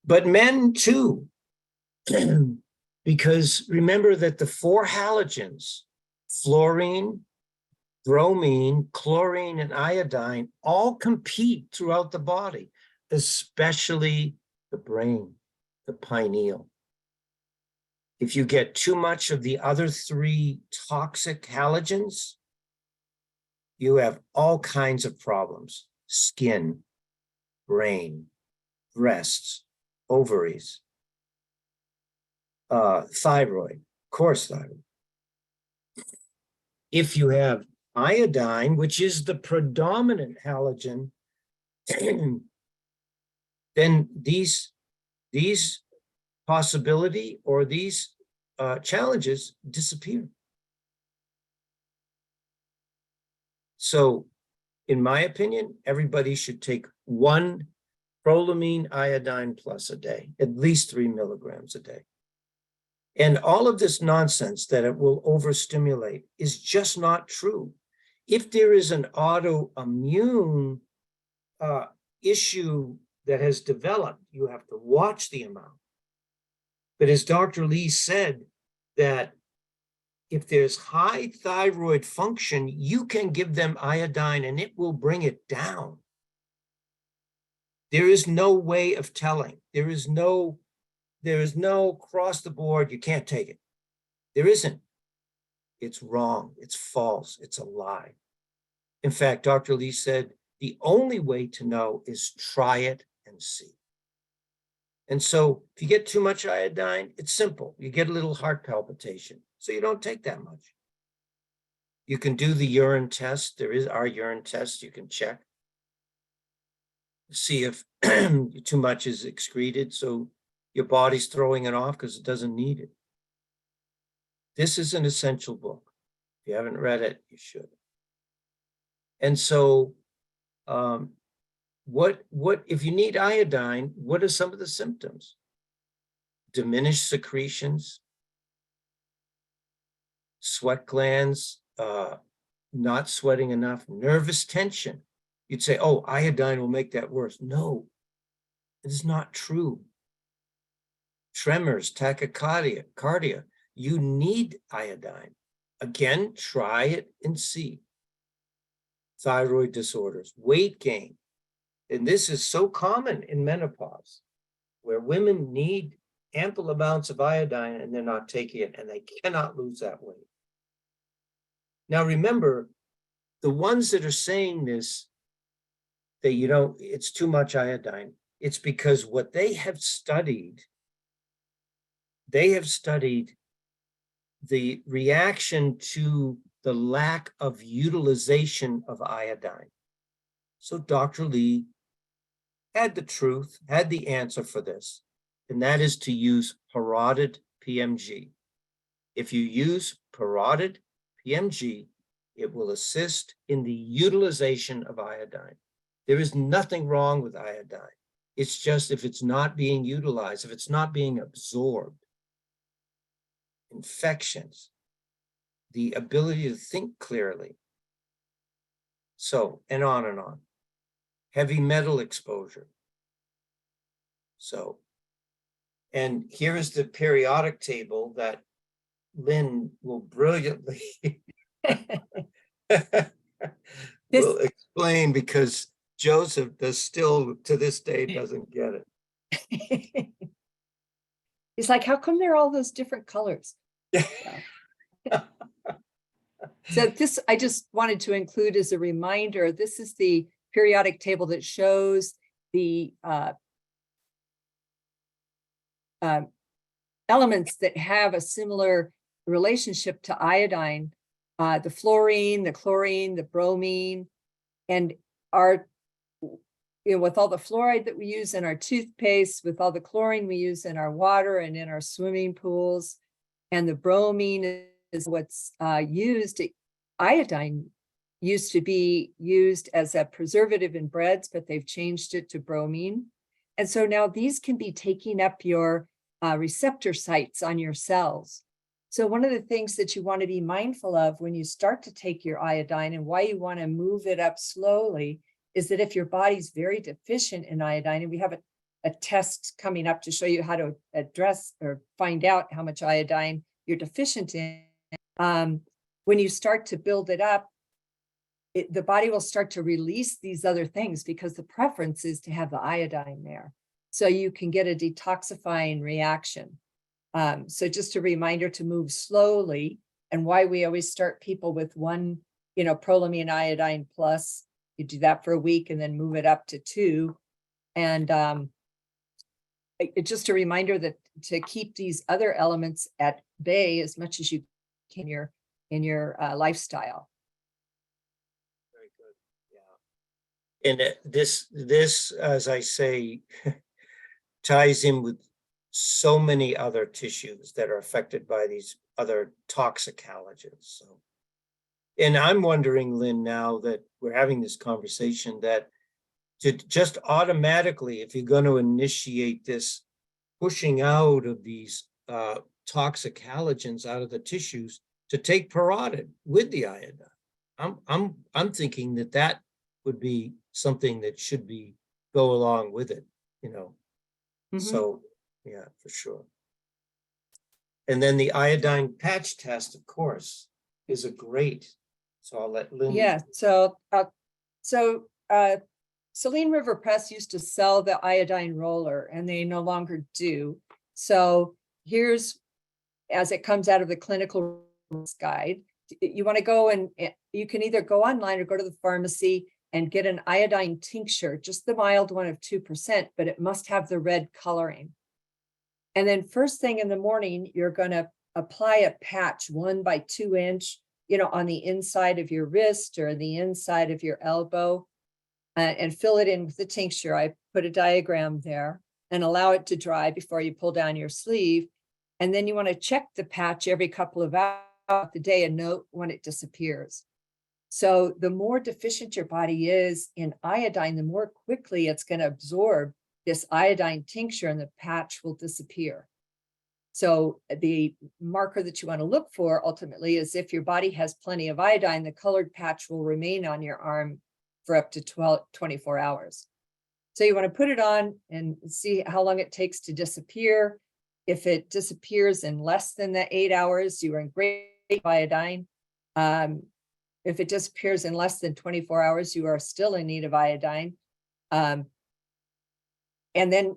But men too, because remember that the 4 halogens, fluorine, bromine, chlorine, and iodine, all compete throughout the body, especially the brain, the pineal. If you get too much of the other 3 toxic halogens, you have all kinds of problems: skin, brain, breasts, ovaries, thyroid, coarse thyroid. If you have iodine, which is the predominant halogen, then these possibility or these challenges disappear. So, in my opinion, everybody should take 1 prolamine iodine plus a day, at least 3 milligrams a day. And all of this nonsense that it will overstimulate is just not true. If there is an autoimmune issue that has developed, you have to watch the amount. But as Dr. Lee said, that if there's high thyroid function, you can give them iodine and it will bring it down. There is no way of telling. There is no across the board, you can't take it. There isn't. It's wrong. It's false. It's a lie. In fact, Dr. Lee said, the only way to know is try it and see. And so if you get too much iodine, it's simple. You get a little heart palpitation. So you don't take that much. You can do the urine test. There is our urine test you can check. See if too much is excreted. So your body's throwing it off because it doesn't need it. This is an essential book. If you haven't read it, you should. And so what if you need iodine, what are some of the symptoms? Diminished secretions, sweat glands, not sweating enough, nervous tension. You'd say, oh, iodine will make that worse. No, it is not true. Tremors, tachycardia, you need iodine. Again, try it and see. Thyroid disorders, weight gain. And this is so common in menopause, where women need ample amounts of iodine and they're not taking it and they cannot lose that weight. Now, remember, the ones that are saying this, that it's too much iodine, it's because what they have studied the reaction to the lack of utilization of iodine. So Dr. Lee had the answer for this, and that is to use parotid PMG. If you use parotid PMG, it will assist in the utilization of iodine. There is nothing wrong with iodine. It's just if it's not being utilized, if it's not being absorbed, infections, the ability to think clearly. So, and on and on. Heavy metal exposure. So, and here is the periodic table that Lynn will brilliantly will explain, because Joseph does still to this day doesn't get it. It's like, how come there are all those different colors? So this, I just wanted to include as a reminder, this is the periodic table that shows the elements that have a similar relationship to iodine, the fluorine, the chlorine, the bromine, and our, with all the fluoride that we use in our toothpaste, with all the chlorine we use in our water and in our swimming pools, and the bromine is what's used. Iodine used to be used as a preservative in breads, but they've changed it to bromine. And so now these can be taking up your receptor sites on your cells. So one of the things that you want to be mindful of when you start to take your iodine, and why you want to move it up slowly, is that if your body's very deficient in iodine, and we have a test coming up to show you how to address or find out how much iodine you're deficient in, when you start to build it up, the body will start to release these other things, because the preference is to have the iodine there. So you can get a detoxifying reaction. So just a reminder to move slowly, and why we always start people with one, prolamine iodine plus. You do that for a week and then move it up to 2. And it's just a reminder that to keep these other elements at bay as much as you can in your lifestyle. Very good. Yeah. And this, as I say, ties in with so many other tissues that are affected by these other toxic halogens. So, and I'm wondering, Lynn, now that we're having this conversation, that to just automatically, if you're going to initiate this pushing out of these toxic halogens out of the tissues, to take parotid with the iodine. I'm thinking that would be something that should go along with it, Mm-hmm. So yeah, for sure. And then the iodine patch test, of course, is a great. So I'll let Lynn. Yeah. So Saline River Press used to sell the iodine roller, and they no longer do. So here's, as it comes out of the clinical guide, you want to go and you can either go online or go to the pharmacy and get an iodine tincture, just the mild one of 2%, but it must have the red coloring. And then first thing in the morning, you're going to apply a patch 1 by 2 inch, on the inside of your wrist or the inside of your elbow, and fill it in with the tincture. I put a diagram there, and allow it to dry before you pull down your sleeve. And then you want to check the patch every couple of hours of the day and note when it disappears. So the more deficient your body is in iodine, the more quickly it's going to absorb this iodine tincture, and the patch will disappear. So the marker that you want to look for ultimately is if your body has plenty of iodine, the colored patch will remain on your arm for up to 24 hours. So you want to put it on and see how long it takes to disappear. If it disappears in less than the 8 hours, you are in great iodine. If it disappears in less than 24 hours, you are still in need of iodine. And then,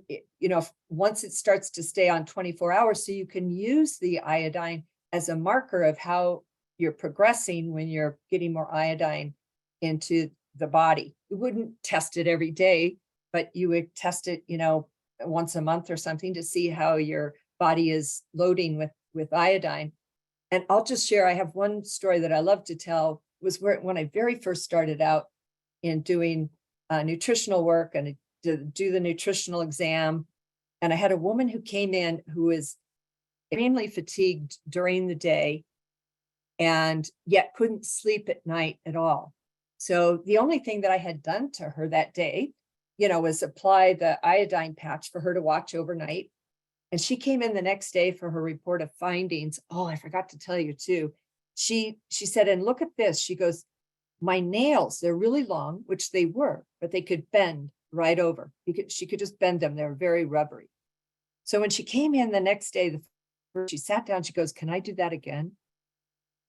once it starts to stay on 24 hours, so you can use the iodine as a marker of how you're progressing when you're getting more iodine into the body. You wouldn't test it every day, but you would test it, once a month or something to see how your body is loading with iodine. And I'll just share, I have one story that I love to tell, was when I very first started out in doing nutritional work and to do the nutritional exam. And I had a woman who came in who was extremely fatigued during the day and yet couldn't sleep at night at all. So the only thing that I had done to her that day, was apply the iodine patch for her to watch overnight. And she came in the next day for her report of findings. Oh, I forgot to tell you too. She said, and look at this. She goes, my nails, they're really long, which they were, but they could bend right over. She could just bend them. They were very rubbery. So when she came in the next day, she sat down, she goes, can I do that again?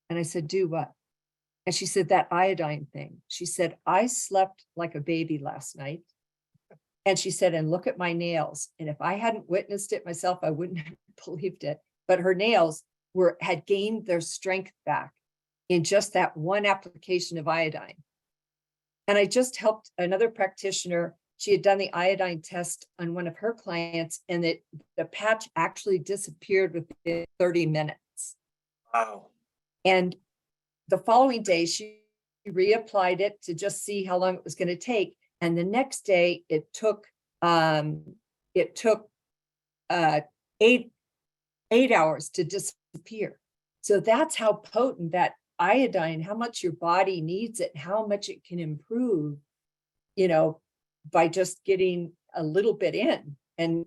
And I said, do what? And she said, that iodine thing. She said, I slept like a baby last night. And she said, and look at my nails. And if I hadn't witnessed it myself, I wouldn't have believed it. But her nails had gained their strength back in just that one application of iodine. And I just helped another practitioner. She had done the iodine test on one of her clients, and the patch actually disappeared within 30 minutes. Wow. And the following day, she reapplied it to just see how long it was going to take. And the next day it took 8 hours to disappear. So that's how potent that iodine, how much your body needs it, how much it can improve, by just getting a little bit in. And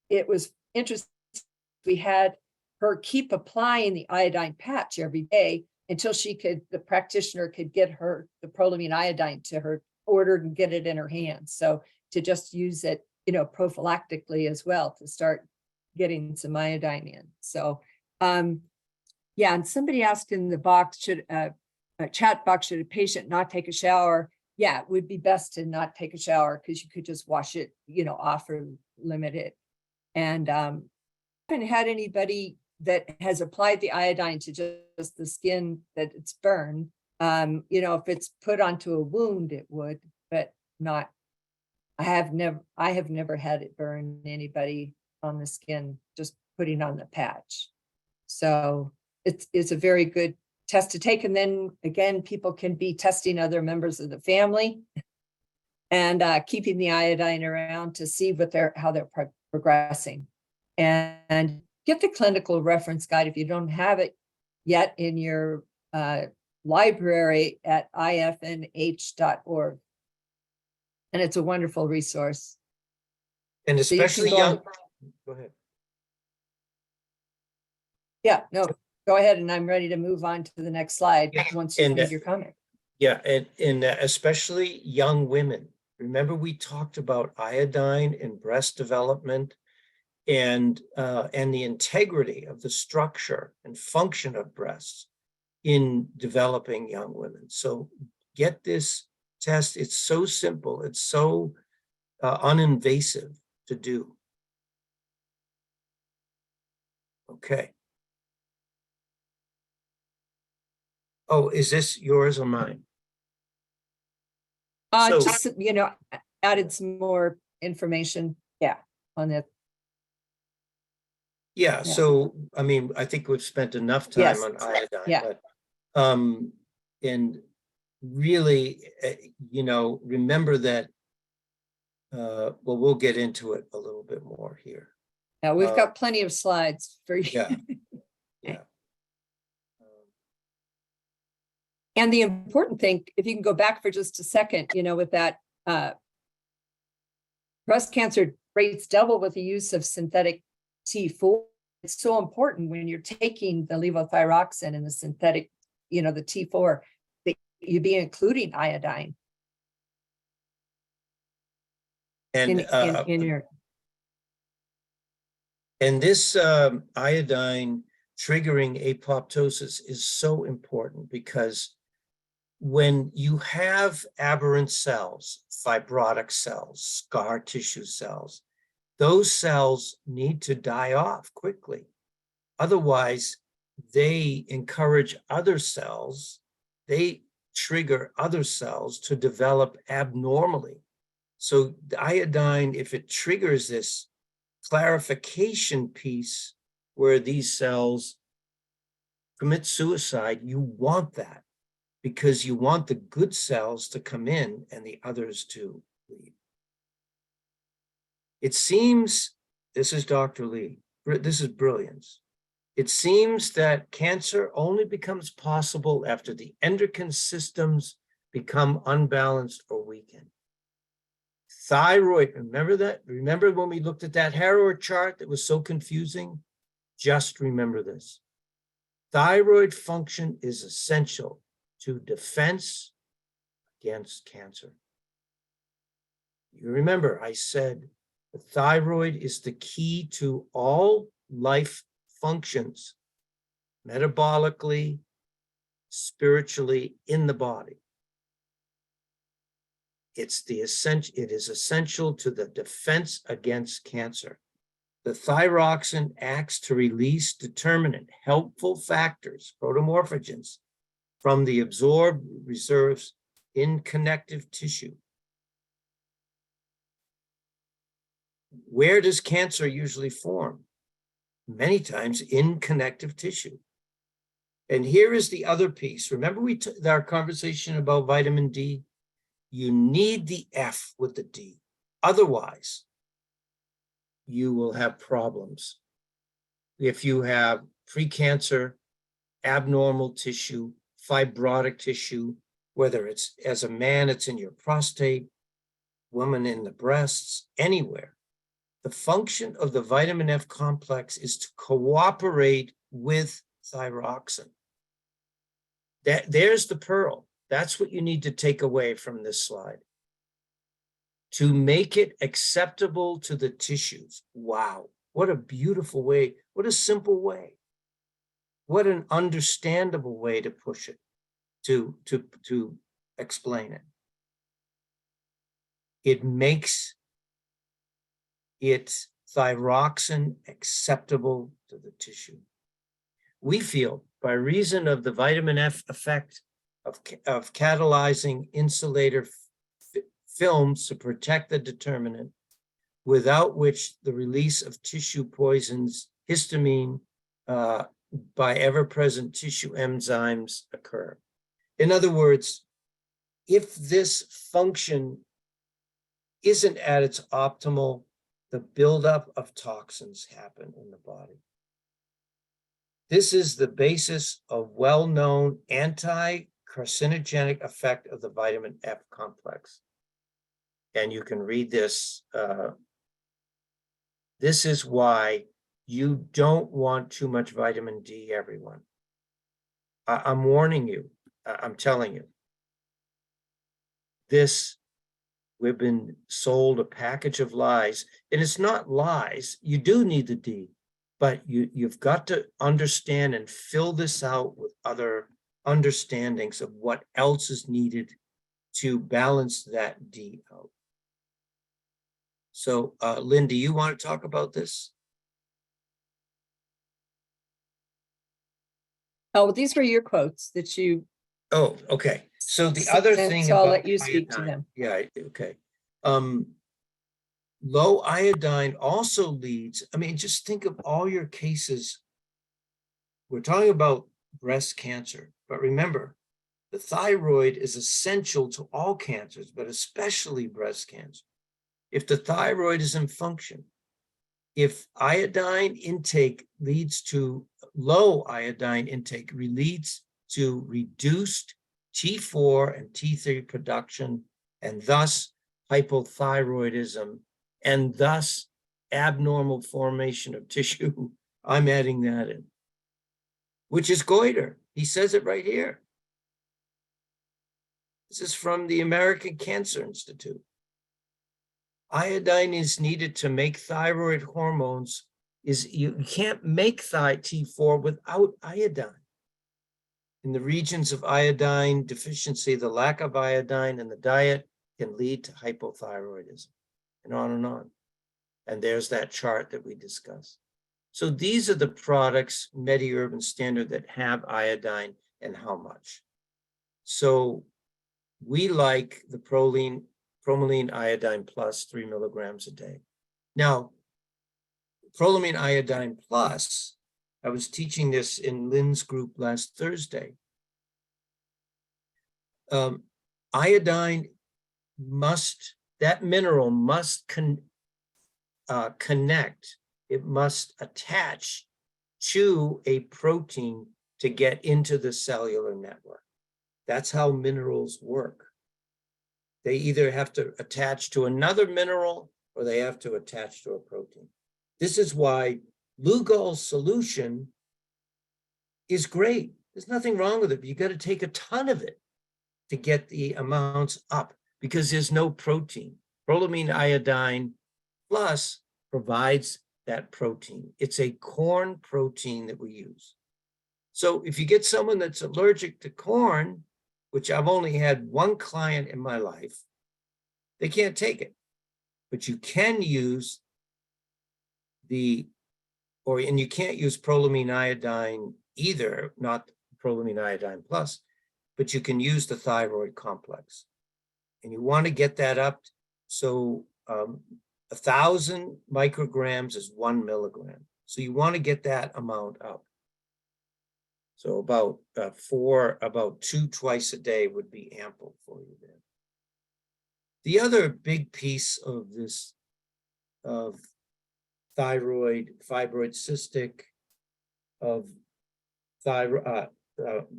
it was interesting. We had her keep applying the iodine patch every day until the practitioner could get her the prolamine iodine to her ordered and get it in her hands. So to just use it, prophylactically as well to start getting some iodine in. So, yeah. And somebody asked in the box, a chat box, should a patient not take a shower? Yeah, it would be best to not take a shower because you could just wash it, off or limit it. And I haven't had anybody that has applied the iodine to just the skin that it's burned. If it's put onto a wound, it would, but not. I have never had it burn anybody on the skin, just putting on the patch. So it's a very good test to take. And then again, people can be testing other members of the family and keeping the iodine around to see how they're progressing. And get the clinical reference guide if you don't have it yet in your library at ifnh.org. And it's a wonderful resource. And especially young. Go ahead. Yeah, no, go ahead. And I'm ready to move on to the next slide once you read your comment. Yeah, and especially young women. Remember, we talked about iodine in breast development and the integrity of the structure and function of breasts in developing young women. So get this test. It's so simple. It's so uninvasive to do. Okay. Oh, is this yours or mine? Just, added some more information. Yeah, on it. Yeah, so I mean, I think we've spent enough time on iodine, but and really, remember that. Well, we'll get into it a little bit more here. Yeah, we've got plenty of slides for you. Yeah. And the important thing, if you can go back for just a second, with that breast cancer rates double with the use of synthetic T4. It's so important when you're taking the levothyroxine and the synthetic, the T4, that you be including iodine. And in your. And this iodine triggering apoptosis is so important because when you have aberrant cells, fibrotic cells, scar tissue cells, those cells need to die off quickly. Otherwise, they encourage other cells, they trigger other cells to develop abnormally. So the iodine, if it triggers this clarification piece where these cells commit suicide, you want that because you want the good cells to come in and the others to leave. It seems, this is Dr. Lee, this is brilliance. It seems that cancer only becomes possible after the endocrine systems become unbalanced or weakened. Thyroid, remember that? Remember when we looked at that Harrower chart that was so confusing? Just remember this. Thyroid function is essential to defense against cancer. You remember I said the thyroid is the key to all life functions, metabolically, spiritually, in the body. It is essential to the defense against cancer. The thyroxine acts to release determinant, helpful factors, protomorphogens, from the absorbed reserves in connective tissue. Where does cancer usually form? Many times in connective tissue. And here is the other piece. Remember our conversation about vitamin D? You need the F with the D. Otherwise, you will have problems. If you have precancer, abnormal tissue, fibrotic tissue, whether it's as a man, it's in your prostate, woman in the breasts, anywhere. The function of the vitamin F complex is to cooperate with thyroxine. There's the pearl. That's what you need to take away from this slide. To make it acceptable to the tissues. Wow, what a beautiful way. What a simple way. What an understandable way to push it, to explain it. It makes it thyroxine acceptable to the tissue. We feel by reason of the vitamin F effect of catalyzing insulator films to protect the determinant, without which the release of tissue poisons, histamine, by ever-present tissue enzymes occur. In other words, if this function isn't at its optimal, the buildup of toxins happen in the body. This is the basis of well-known anti-carcinogenic effect of the vitamin F complex. And you can read this. This is why you don't want too much vitamin D, everyone. I'm warning you. I'm telling you. We've been sold a package of lies, and it's not lies. You do need the D, but you've got to understand and fill this out with other understandings of what else is needed to balance that D out. So, Lynn, do you want to talk about this? Oh, these were your quotes that you. Oh, okay. So the other thing So I'll about let you speak to iodine, them. yeah, okay. Low iodine also leads, I mean, just think of all your cases. We're talking about breast cancer, but remember, the thyroid is essential to all cancers, but especially breast cancer. If the thyroid is in function, if iodine intake leads to low iodine intake, leads to reduced T4 and T3 production, and thus hypothyroidism, and thus abnormal formation of tissue. I'm adding that in, which is goiter. He says it right here. This is from the American Cancer Institute. Iodine is needed to make thyroid hormones. You can't make T4 without iodine. In the regions of iodine deficiency, the lack of iodine in the diet can lead to hypothyroidism, and on and on. And there's that chart that we discussed. So these are the products, MediUrban Standard, that have iodine and how much. So we like the Proline Iodine Plus 3 milligrams a day. Now, Proline Iodine Plus, I was teaching this in Lynn's group last Thursday. Iodine that mineral must connect, it must attach to a protein to get into the cellular network. That's how minerals work. They either have to attach to another mineral or they have to attach to a protein. This is why Lugol's solution is great. There's nothing wrong with it, but you got to take a ton of it to get the amounts up because there's no protein. Prolamine iodine plus provides that protein. It's a corn protein that we use. So if you get someone that's allergic to corn, which I've only had one client in my life, they can't take it. But you can use and you can't use prolamine iodine either, not prolamine iodine plus, but you can use the thyroid complex. And you want to get that up. So 1,000 micrograms is 1 milligram. So you want to get that amount up. So about 2 twice a day would be ample for you there. The other big piece of this, of fibroid cystic, of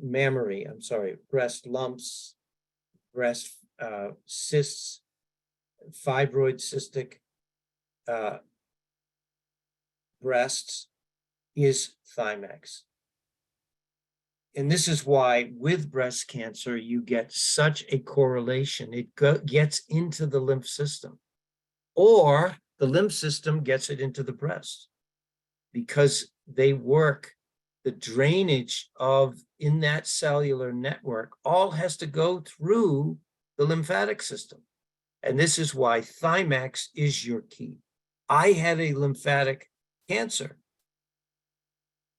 mammary, breast lumps, breast cysts, fibroid cystic breasts is Thymex. And this is why with breast cancer, you get such a correlation. It gets into the lymph system, or the lymph system gets it into the breast because they work. The drainage in that cellular network all has to go through the lymphatic system. And this is why Thymex is your key. I had a lymphatic cancer.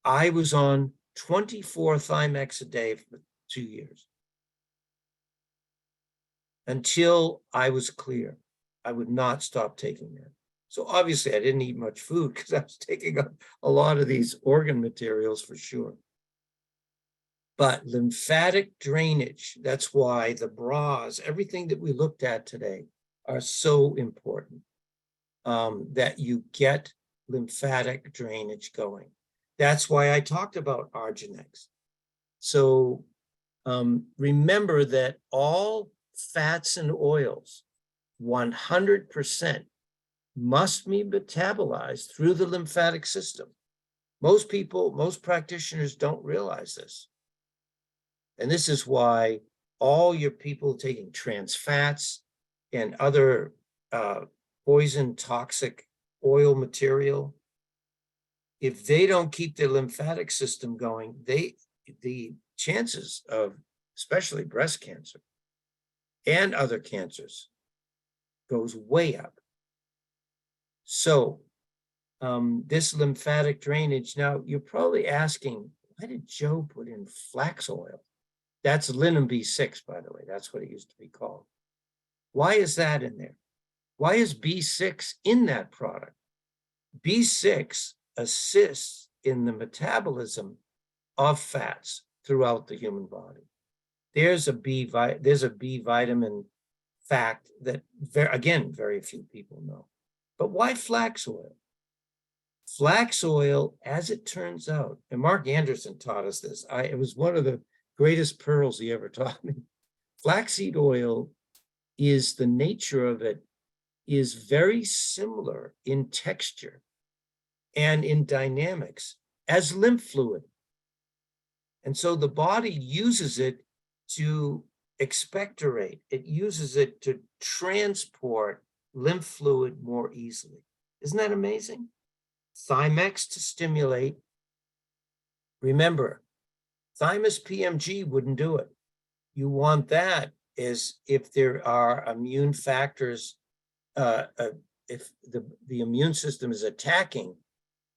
I was on 24 Thymex a day for 2 years until I was clear. I would not stop taking that. So obviously I didn't eat much food because I was taking up a lot of these organ materials for sure. But lymphatic drainage, that's why the bras, everything that we looked at today are so important, that you get lymphatic drainage going. That's why I talked about Arginex. So remember that all fats and oils, 100% must be metabolized through the lymphatic system. Most practitioners don't realize this. And this is why all your people taking trans fats and other poison, toxic oil material, if they don't keep their lymphatic system going, the chances of, especially breast cancer and other cancers, goes way up. So this lymphatic drainage, now you're probably asking, why did Joe put in flax oil? That's linum B6, by the way. That's what it used to be called. Why is that in there? Why is B6 in that product? B6 assists in the metabolism of fats throughout the human body. There's a B vitamin fact that, very few people know. But why flax oil? Flax oil, as it turns out, and Mark Anderson taught us this. It was one of the greatest pearls he ever taught me. Flaxseed oil is, the nature of it is very similar in texture and in dynamics as lymph fluid. And so the body uses it to expectorate. It uses it to transport lymph fluid more easily. Isn't that amazing? Thymex to stimulate. Remember, thymus PMG wouldn't do it. You want that is if there are immune factors, if the immune system is attacking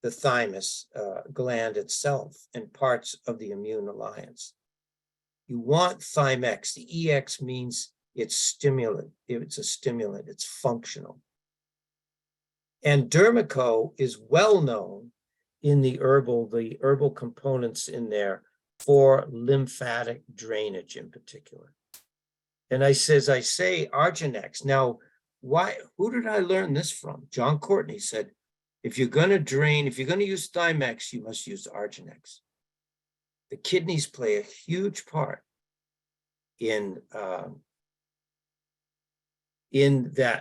the thymus gland itself and parts of the immune alliance. You want Thymex. The EX means it's stimulant. It's a stimulant. It's functional. And Dermico is well known in the herbal components in there for lymphatic drainage in particular. And I say Arginex. Now, who did I learn this from? John Courtney said, if you're going to drain, if you're going to use Thymex, you must use Arginex. The kidneys play a huge part in that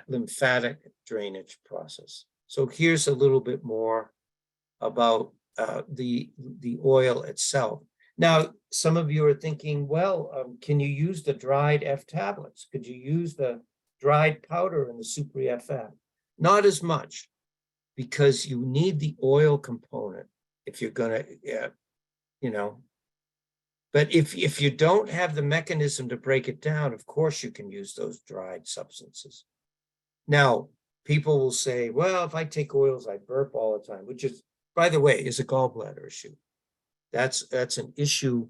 lymphatic drainage process. So here's a little bit more about the oil itself. Now, some of you are thinking, well, can you use the dried F tablets? Could you use the dried powder in the Supri FF? Not as much, because you need the oil component if you're gonna, but if you don't have the mechanism to break it down, of course you can use those dried substances. Now, people will say, well, if I take oils, I burp all the time, which is, by the way, is a gallbladder issue. That's an issue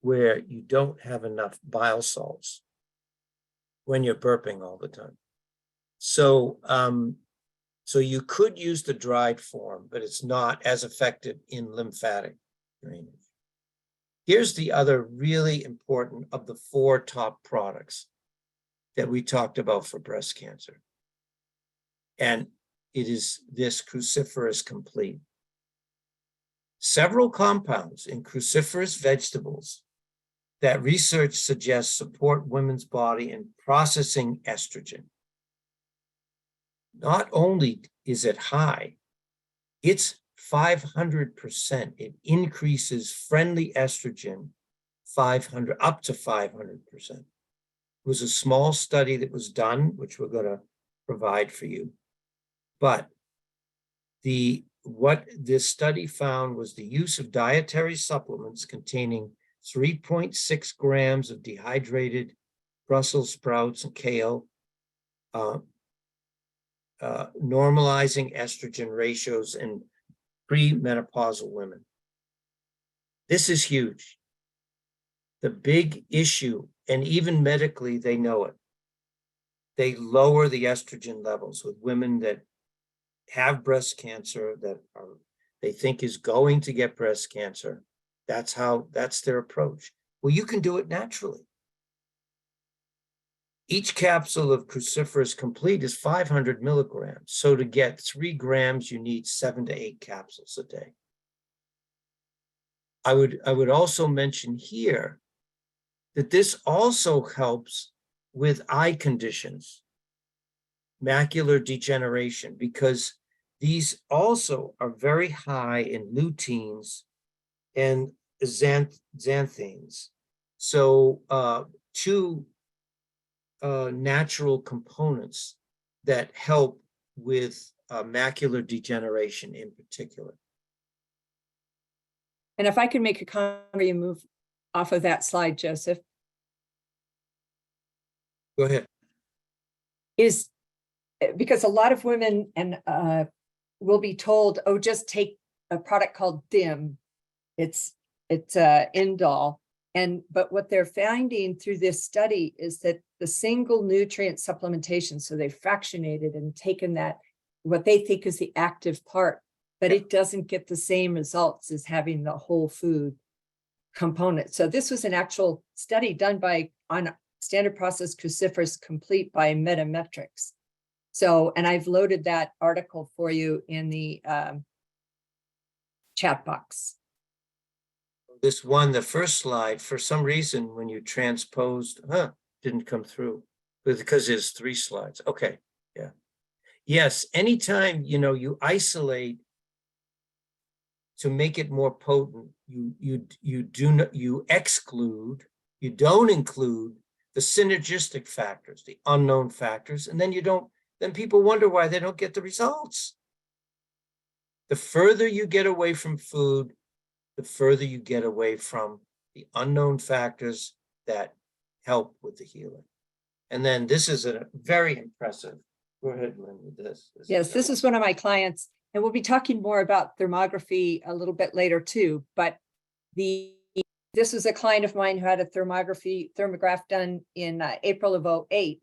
where you don't have enough bile salts when you're burping all the time. So, so you could use the dried form, but it's not as effective in lymphatic drainage. Here's the other really important of the 4 top products that we talked about for breast cancer. And it is this cruciferous complete. Several compounds in cruciferous vegetables that research suggests support women's body in processing estrogen. Not only is it high, it's 500%. It increases friendly estrogen 500, up to 500%. It was a small study that was done, which we're going to provide for you. But what this study found was the use of dietary supplements containing 3.6 grams of dehydrated Brussels sprouts and kale, normalizing estrogen ratios in premenopausal women. This is huge. The big issue, and even medically, they know it. They lower the estrogen levels with women that have breast cancer, that they think is going to get breast cancer. That's their approach. Well, you can do it naturally. Each capsule of cruciferous complete is 500 milligrams. So to get 3 grams, you need 7 to 8 capsules a day. I would also mention here that this also helps with eye conditions, macular degeneration, because these also are very high in luteins and xanthines. So 2 natural components that help with macular degeneration in particular. And if I could make a comment, you move off of that slide, Joseph. Go ahead. Is because a lot of women will be told, oh, just take a product called DIM. It's indole. But what they're finding through this study is that the single nutrient supplementation, so they fractionated and taken that, what they think is the active part, but it doesn't get the same results as having the whole food component. So this was an actual study done on standard process cruciferous complete by Metametrics. So, and I've loaded that article for you in the chat box. This one, the first slide, for some reason, when you transposed, didn't come through, because there's 3 slides. Okay, yeah. Yes, anytime, you isolate to make it more potent, you exclude, you don't include the synergistic factors, the unknown factors, and then people wonder why they don't get the results. The further you get away from food, the further you get away from the unknown factors that help with the healing. And then this is a very impressive. Go ahead, Lynn, with this. Yes, this is one of my clients. and we'll be talking more about thermography a little bit later too, but this was a client of mine who had a thermograph done in April of 2008.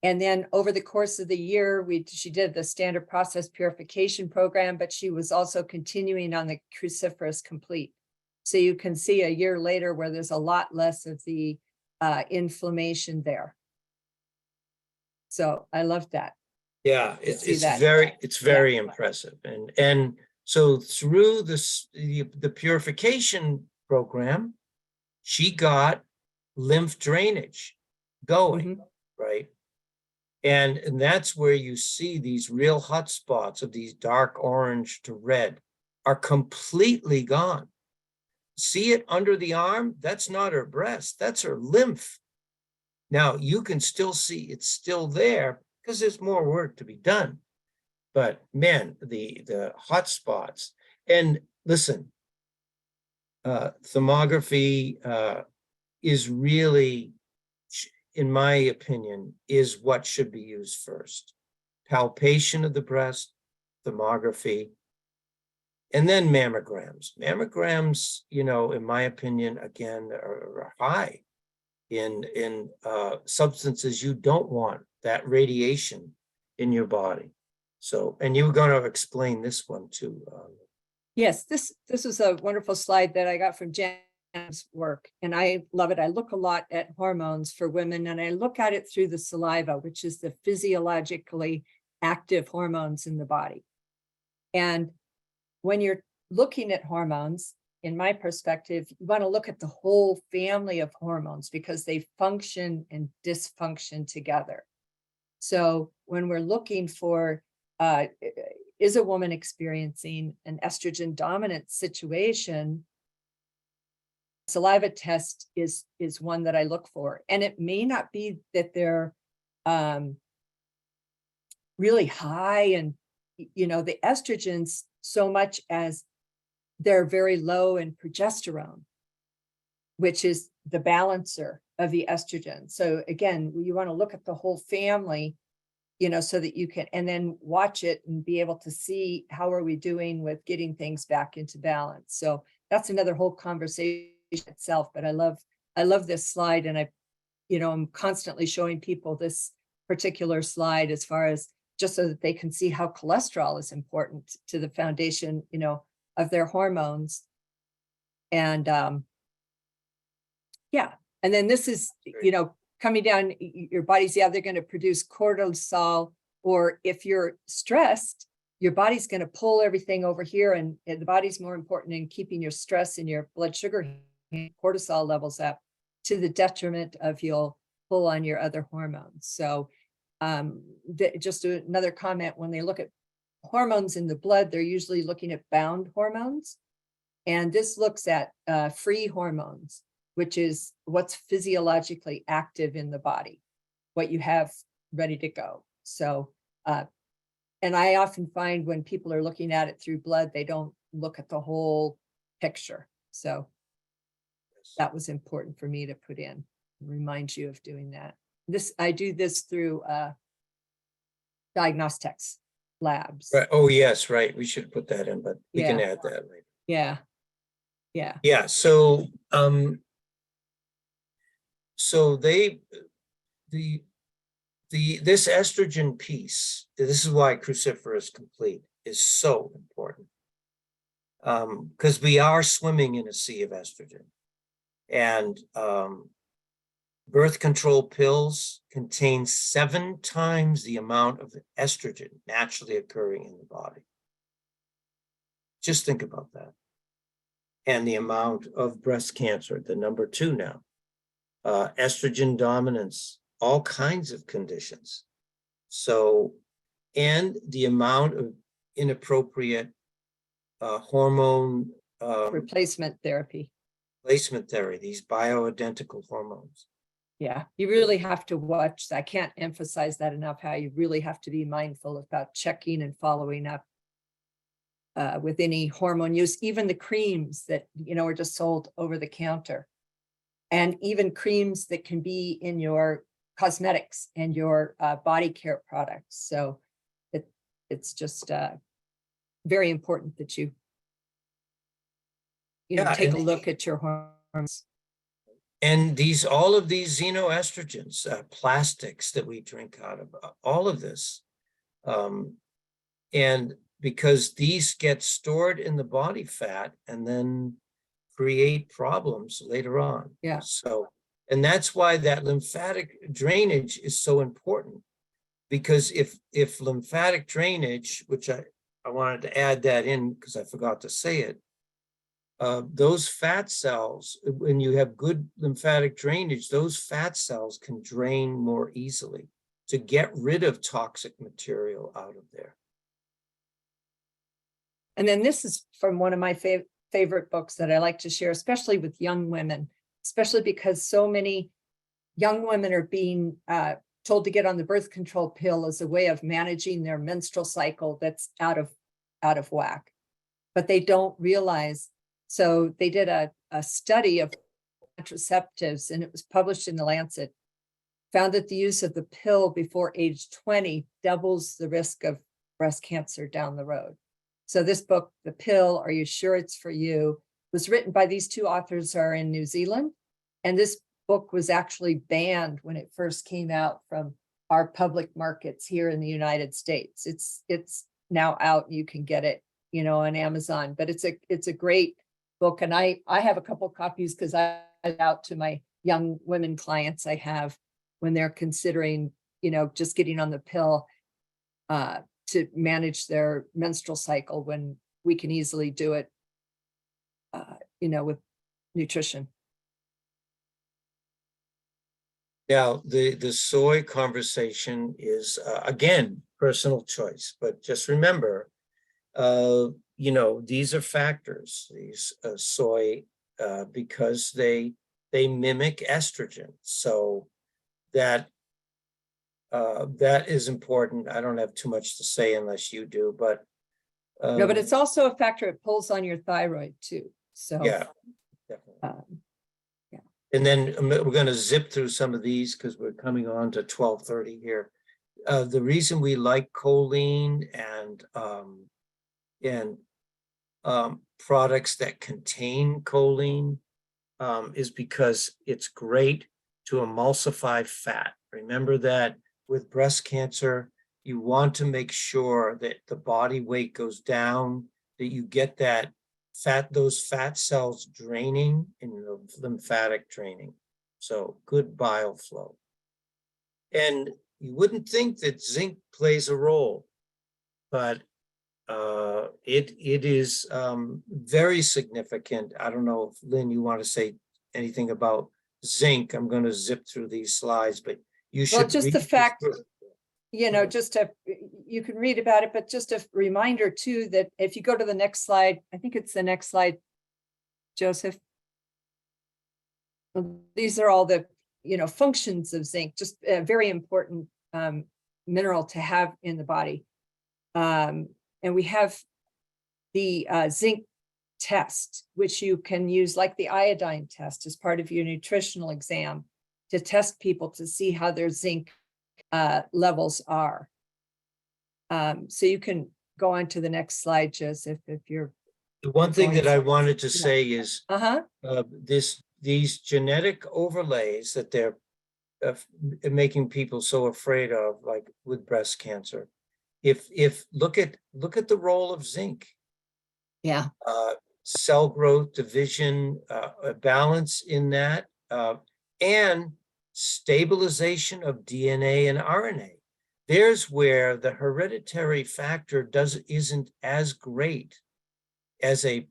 And then over the course of the year, she did the standard process purification program, but she was also continuing on the cruciferous complete. So you can see a year later where there's a lot less of the inflammation there. So I love that. Yeah, see it's that. very impressive. And so through the purification program, she got lymph drainage going, right? And that's where you see these real hot spots of these dark orange to red are completely gone. See it under the arm? That's not her breast, that's her lymph. Now you can still see it's still there because there's more work to be done. But man, the hot spots. And listen, thermography is really, in my opinion, is what should be used first. Palpation of the breast, thermography, and then mammograms. Mammograms, in my opinion, again, are high in substances you don't want, that radiation in your body. So, and you were going to explain this one too. Yes, this is a wonderful slide that I got from Jan's work, and I love it. I look a lot at hormones for women, and I look at it through the saliva, which is the physiologically active hormones in the body. And when you're looking at hormones, in my perspective, you want to look at the whole family of hormones because they function and dysfunction together. So when we're looking for, is a woman experiencing an estrogen dominant situation, saliva test is one that I look for. And it may not be that they're really high and, the estrogens so much as they're very low in progesterone, which is the balancer of the estrogen. So again, you want to look at the whole family, so that you can, and then watch it and be able to see how are we doing with getting things back into balance. So that's another whole conversation itself, but I love this slide. And I'm constantly showing people this particular slide as far as just so that they can see how cholesterol is important to the foundation, of their hormones. And yeah, and then this is, coming down your body's either going to produce cortisol, or if you're stressed, your body's going to pull everything over here, and the body's more important in keeping your stress and your blood sugar cortisol levels up to the detriment of you'll pull on your other hormones. So just another comment, when they look at hormones in the blood, they're usually looking at bound hormones. And this looks at free hormones, which is what's physiologically active in the body, what you have ready to go. So, and I often find when people are looking at it through blood, they don't look at the whole picture. So that was important for me to put in, remind you of doing that. I do this through diagnostics labs. Right. Oh, yes, right. We should put that in, but we can add that later. Yeah. Yeah. So, this estrogen piece, this is why cruciferous complete is so important. Because we are swimming in a sea of estrogen, and birth control pills contain 7 times the amount of estrogen naturally occurring in the body. Just think about that. And the amount of breast cancer, the number 2 now, estrogen dominance, all kinds of conditions. So, and the amount of inappropriate hormone replacement therapy, these bioidentical hormones. Yeah, you really have to watch. I can't emphasize that enough, how you really have to be mindful about checking and following up with any hormone use, even the creams that, are just sold over the counter, and even creams that can be in your cosmetics and your body care products. So it's just very important that you Yeah, take a look at your hormones. and all of these xenoestrogens, plastics that we drink out of, all of this. And because these get stored in the body fat and then create problems later on. Yeah. So, and that's why that lymphatic drainage is so important. Because if lymphatic drainage, which I wanted to add that in because I forgot to say it, those fat cells, when you have good lymphatic drainage, those fat cells can drain more easily to get rid of toxic material out of there. And then this is from one of my favorite books that I like to share, especially with young women, especially because so many young women are being told to get on the birth control pill as a way of managing their menstrual cycle that's out of whack, but they don't realize. So they did a study of contraceptives, and it was published in the Lancet, found that the use of the pill before age 20 doubles the risk of breast cancer down the road. So this book, The Pill, Are You Sure It's For You, was written by these two authors are in New Zealand. And this book was actually banned when it first came out from our public markets here in the United States. It's now out. You can get it, on Amazon, but it's a great book. And I have a couple copies because I out to my young women clients I have when they're considering, just getting on the pill to manage their menstrual cycle, when we can easily do it, with nutrition. Now, the soy conversation is, again, personal choice, but just remember, these are factors, these soy, because they mimic estrogen. So that is important. I don't have too much to say unless you do, but No, but it's also a factor. It pulls on your thyroid too. So yeah, definitely. And then we're going to zip through some of these because we're coming on to 12:30 here. The reason we like choline and products that contain choline is because it's great to emulsify fat. Remember that with breast cancer, you want to make sure that the body weight goes down, that you get those fat cells draining in the lymphatic draining. So good bile flow. And you wouldn't think that zinc plays a role, but it is very significant. I don't know if Lynn, you want to say anything about zinc. I'm going to zip through these slides, but you should. Well, just the fact, you can read about it, but just a reminder too, that if you go to the next slide, I think it's the next slide, Joseph. These are all the, functions of zinc, just a very important mineral to have in the body. And we have the zinc test, which you can use like the iodine test as part of your nutritional exam to test people to see how their zinc levels are. So you can go on to the next slide, Joseph, if you're. The one thing that I wanted to say is these genetic overlays that they're making people so afraid of, like with breast cancer. If look at the role of zinc. Yeah. Cell growth, division, balance in that, and stabilization of DNA and RNA. There's where the hereditary factor isn't as great as a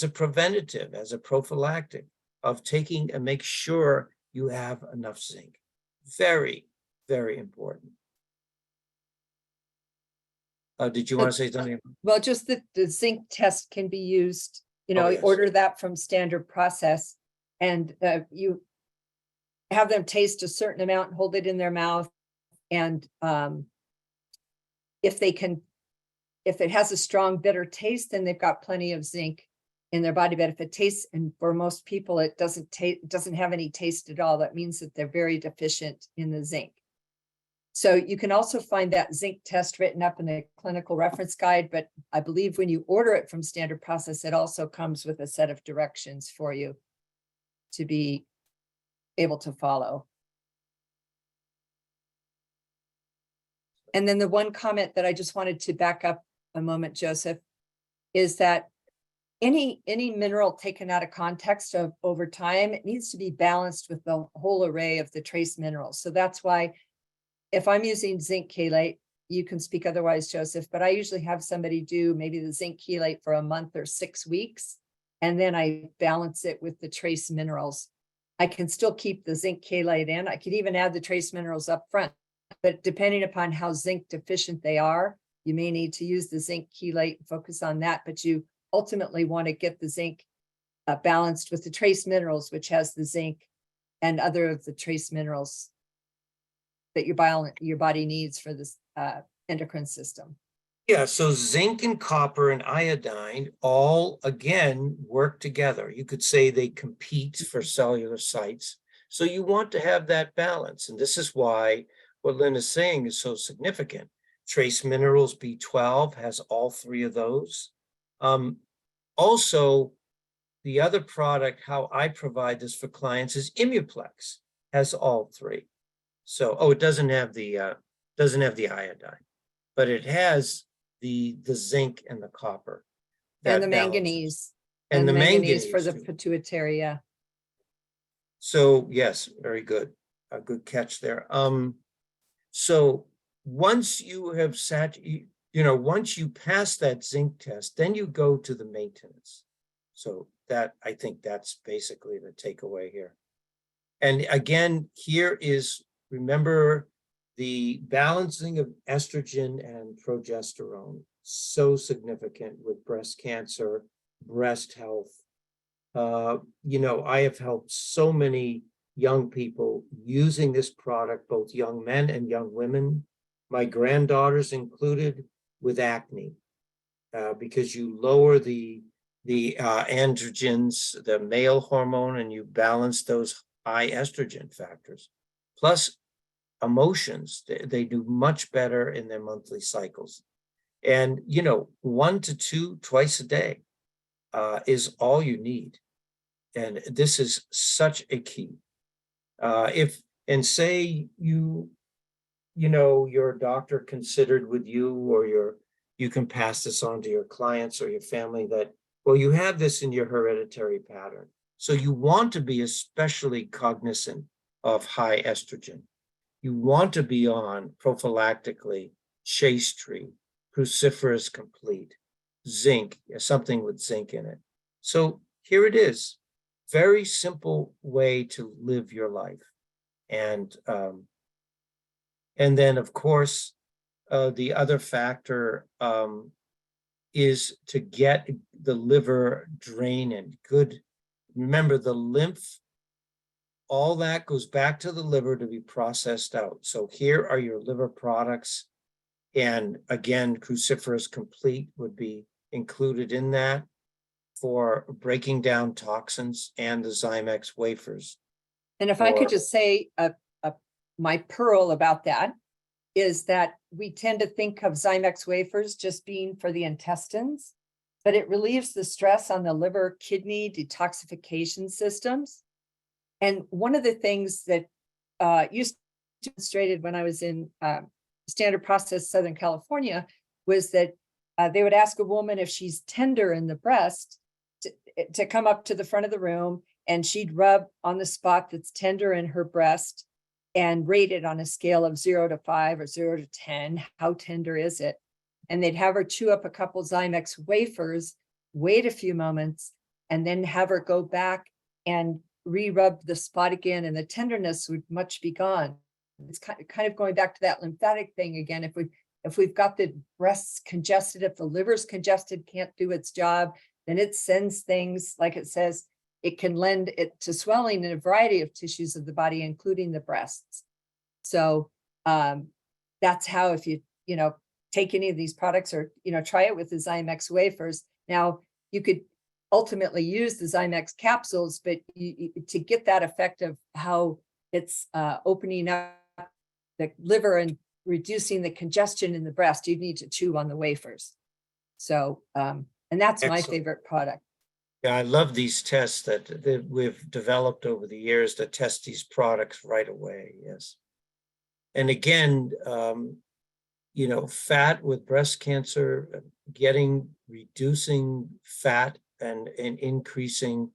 preventative, as a prophylactic of taking and make sure you have enough zinc. Very, very important. Did you want to say something? Well, just that the zinc test can be used, yes. Order that from Standard Process, and you have them taste a certain amount and hold it in their mouth. And if it has a strong bitter taste, then they've got plenty of zinc in their body. But if it tastes, and for most people, it doesn't have any taste at all, that means that they're very deficient in the zinc. So you can also find that zinc test written up in the clinical reference guide, but I believe when you order it from Standard Process, it also comes with a set of directions for you to be able to follow. And then the one comment that I just wanted to back up a moment, Joseph, is that any mineral taken out of context of over time, it needs to be balanced with the whole array of the trace minerals. So that's why if I'm using zinc chelate, you can speak otherwise, Joseph, but I usually have somebody do maybe the zinc chelate for a month or 6 weeks, and then I balance it with the trace minerals. I can still keep the zinc chelate in. I could even add the trace minerals up front, but depending upon how zinc deficient they are, you may need to use the zinc chelate and focus on that, but you ultimately want to get the zinc balanced with the trace minerals, which has the zinc and other of the trace minerals that your body needs for this endocrine system. Yeah, so zinc and copper and iodine all, again, work together. You could say they compete for cellular sites. So you want to have that balance. And this is why what Lynn is saying is so significant. Trace minerals B12 has all 3 of those. Also, the other product, how I provide this for clients, is Immuplex, has all 3. So, it doesn't have the iodine, but it has the zinc and the copper. And the manganese. And the manganese for the too. pituitary, yeah. So yes, very good. A good catch there. So once you have once you pass that zinc test, then you go to the maintenance. So that, I think that's basically the takeaway here. And again, here is, remember, the balancing of estrogen and progesterone, so significant with breast cancer, breast health. I have helped so many young people using this product, both young men and young women, my granddaughters included, with acne, because you lower the androgens, the male hormone, and you balance those high estrogen factors. Plus emotions, they do much better in their monthly cycles. And, 1 to 2 twice a day is all you need. And this is such a key. Say your doctor considered with you, or you can pass this on to your clients or your family that, well, you have this in your hereditary pattern. So you want to be especially cognizant of high estrogen. You want to be on prophylactically chaste tree, cruciferous complete, zinc, something with zinc in it. So here it is. Very simple way to live your life. And then, of course, the other factor is to get the liver draining good. Remember, the lymph, all that goes back to the liver to be processed out. So here are your liver products. And again, cruciferous complete would be included in that for breaking down toxins, and the Zymex wafers. And if I could just say my pearl about that is that we tend to think of Zymex wafers just being for the intestines, but it relieves the stress on the liver kidney detoxification systems. And one of the things that used to be demonstrated when I was in Standard Process Southern California was that they would ask a woman if she's tender in the breast to come up to the front of the room, and she'd rub on the spot that's tender in her breast and rate it on a scale of 0 to 5 or 0 to 10. How tender is it? And they'd have her chew up a couple Zymex wafers, wait a few moments, and then have her go back and re-rub the spot again, and the tenderness would much be gone. It's kind of going back to that lymphatic thing again. If we've got the breasts congested, if the liver's congested, can't do its job, then it sends things, like it says, it can lend it to swelling in a variety of tissues of the body, including the breasts. So that's how, if you take any of these products, or try it with the Zymex wafers. Now you could ultimately use the Zymex capsules, but to get that effect of how it's opening up the liver and reducing the congestion in the breast, you need to chew on the wafers. So, and that's my Excellent. favorite product. Yeah, I love these tests that we've developed over the years to test these products right away. Yes. And again, fat with breast cancer, reducing fat and increasing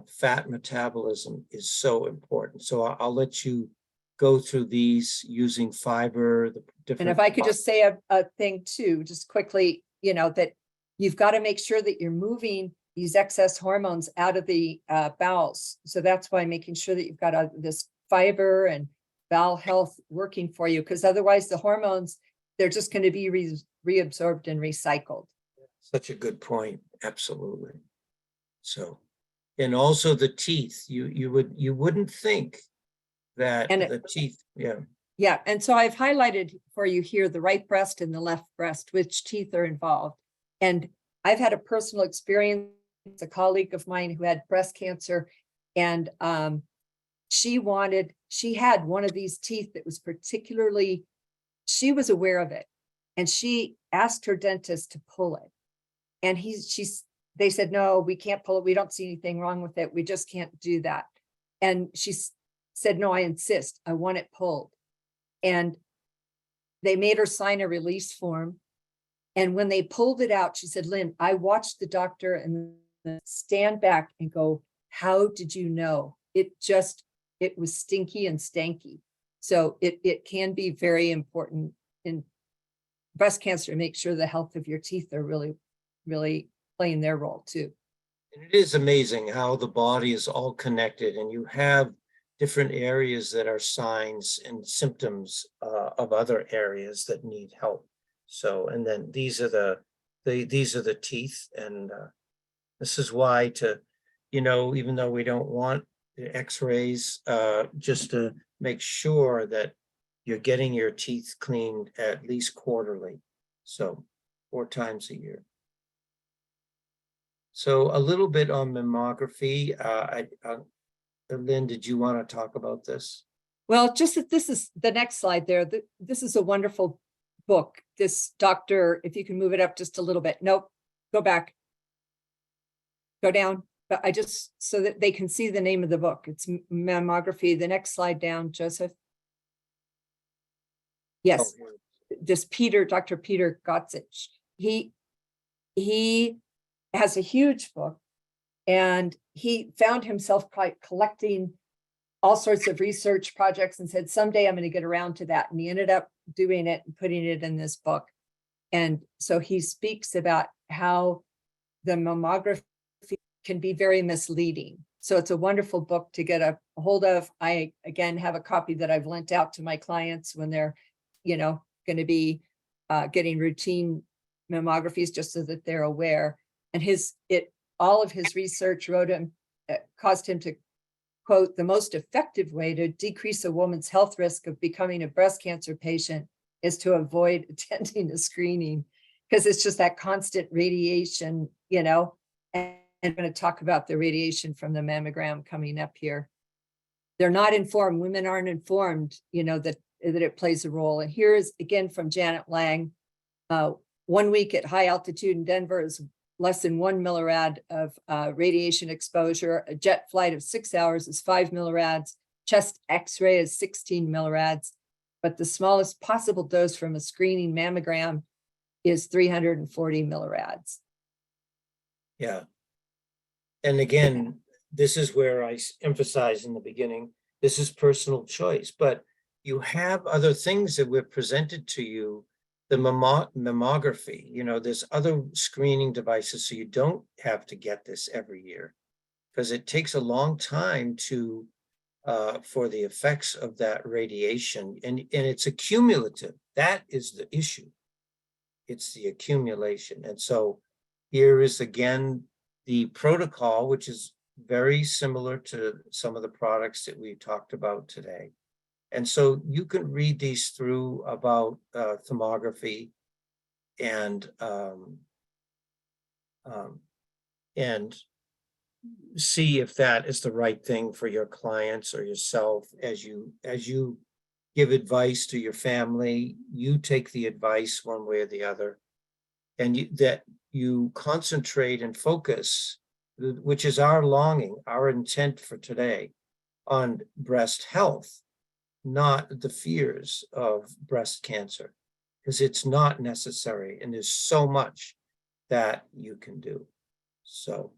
fat metabolism is so important. So I'll let you go through these using fiber, the And different. if I could just say a thing too, just quickly, that you've got to make sure that you're moving these excess hormones out of the bowels. So that's why making sure that you've got this fiber and bowel health working for you, because otherwise the hormones, they're just going to be reabsorbed and recycled. Such a good point. Absolutely. So, and also the teeth, you wouldn't think that And the teeth, yeah. Yeah, and so I've highlighted for you here the right breast and the left breast, which teeth are involved. And I've had a personal experience, a colleague of mine who had breast cancer, and she had one of these teeth that was particularly, she was aware of it, and she asked her dentist to pull it. And they said, no, we can't pull it. We don't see anything wrong with it. We just can't do that. And she said, no, I insist. I want it pulled. And they made her sign a release form. And when they pulled it out, she said, Lynn, I watched the doctor and stand back and go, how did you know? It was stinky and stanky. So it can be very important in breast cancer to make sure the health of your teeth are really, really playing their role too. And it is amazing how the body is all connected, and you have different areas that are signs and symptoms of other areas that need help. So, and then these are the teeth, and this is why even though we don't want the X-rays, just to make sure that you're getting your teeth cleaned at least quarterly, so 4 times a year. So a little bit on mammography. Lynn, did you want to talk about this? Well, just that this is the next slide there. This is a wonderful book. This doctor, if you can move it up just a little bit. Nope, go back. Go down. But so that they can see the name of the book. It's mammography. The next slide down, Joseph. Yes, this Dr. Peter Gotzich. He has a huge book, and he found himself collecting all sorts of research projects and said, someday I'm going to get around to that. And he ended up doing it and putting it in this book. And so he speaks about how the mammography can be very misleading. So it's a wonderful book to get a hold of. I, again, have a copy that I've lent out to my clients when they're, going to be getting routine mammographies, just so that they're aware. And all of his research caused him to quote, the most effective way to decrease a woman's health risk of becoming a breast cancer patient is to avoid attending a screening, because it's just that constant radiation, and I'm going to talk about the radiation from the mammogram coming up here. They're not informed. Women aren't informed, that it plays a role. And here is again from Janet Lang. 1 week at high altitude in Denver is less than 1 millirad of radiation exposure. A jet flight of 6 hours is 5 millirads. Chest X-ray is 16 millirads. But the smallest possible dose from a screening mammogram is 340 millirads. Yeah. And again, this is where I emphasized in the beginning, this is personal choice, but you have other things that were presented to you. The mammography, there's other screening devices, so you don't have to get this every year, because it takes a long time for the effects of that radiation, and it's accumulative. That is the issue. It's the accumulation. And so here is again the protocol, which is very similar to some of the products that we talked about today. And so you can read these through about thermography and see if that is the right thing for your clients or yourself as you give advice to your family. You take the advice one way or the other, and that you concentrate and focus, which is our longing, our intent for today, on breast health, not the fears of breast cancer, because it's not necessary, and there's so much that you can do. So,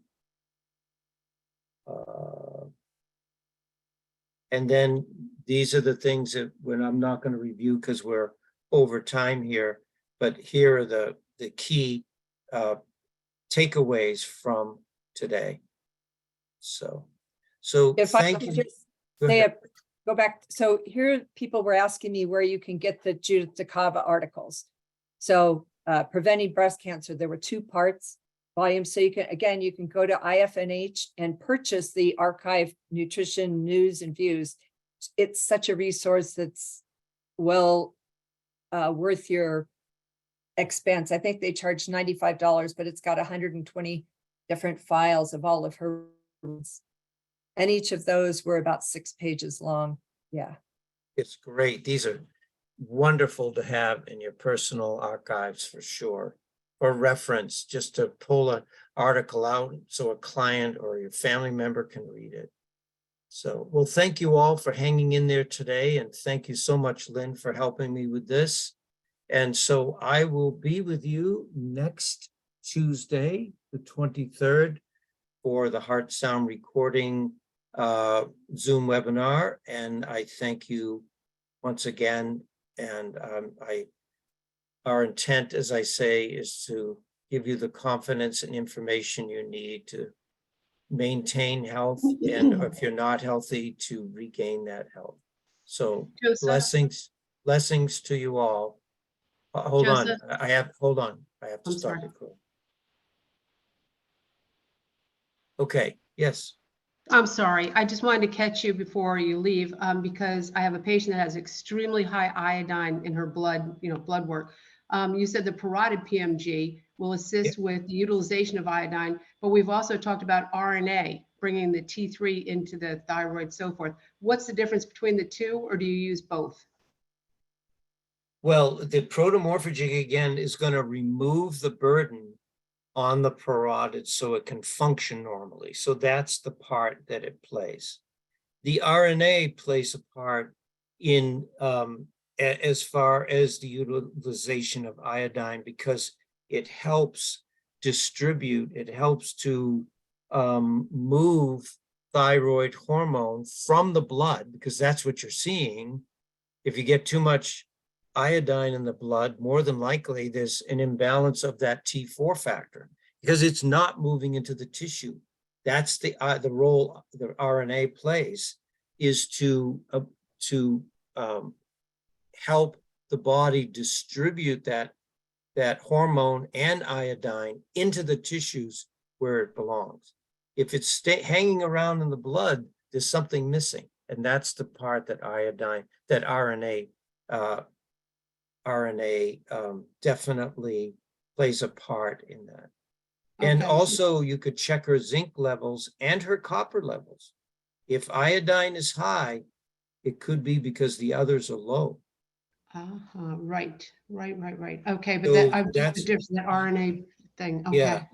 and then these are the things that when I'm not going to review because we're over time here, but here are the key takeaways from today. So If I thank could you. just Go say, ahead. go back. So here, people were asking me where you can get the Judith DeCava articles. So preventing breast cancer, there were 2 parts, volumes. So you can, again, you can go to IFNH and purchase the archive nutrition news and views. It's such a resource that's well worth your expense. I think they charge $95, but it's got 120 different files of all of her. And each of those were about 6 pages long. Yeah. It's great. These are wonderful to have in your personal archives for sure, or reference, just to pull an article out so a client or your family member can read it. So, well, thank you all for hanging in there today. And thank you so much, Lynn, for helping me with this. And so I will be with you next Tuesday, the 23rd, for the Heart Sound Recording Zoom webinar. And I thank you once again. And our intent, as I say, is to give you the confidence and information you need to maintain health, and if you're not healthy, to regain that health. So Joseph? blessings to you all. Hold on, Joseph? hold on. I have to I'm stop sorry. recording. Okay, yes. I'm sorry. I just wanted to catch you before you leave because I have a patient that has extremely high iodine in her blood, blood work. You said the parotid PMG will assist with the utilization of iodine, but we've also talked about RNA, bringing the T3 into the thyroid, so forth. What's the difference between the two, or do you use both? Well, the protomorphogen, again, is going to remove the burden on the parotid so it can function normally. So that's the part that it plays. The RNA plays a part in as far as the utilization of iodine, because it helps distribute, it helps to move thyroid hormone from the blood, because that's what you're seeing. If you get too much iodine in the blood, more than likely there's an imbalance of that T4 factor, because it's not moving into the tissue. That's the role the RNA plays, is to help the body distribute that hormone and iodine into the tissues where it belongs. If it's hanging around in the blood, there's something missing, and that's the part that RNA definitely plays a part in that. And Okay. also you could check her zinc levels and her copper levels. If iodine is high, it could be because the others are low. Right. Okay, but So that's the that's, difference, that RNA thing. Okay. yeah.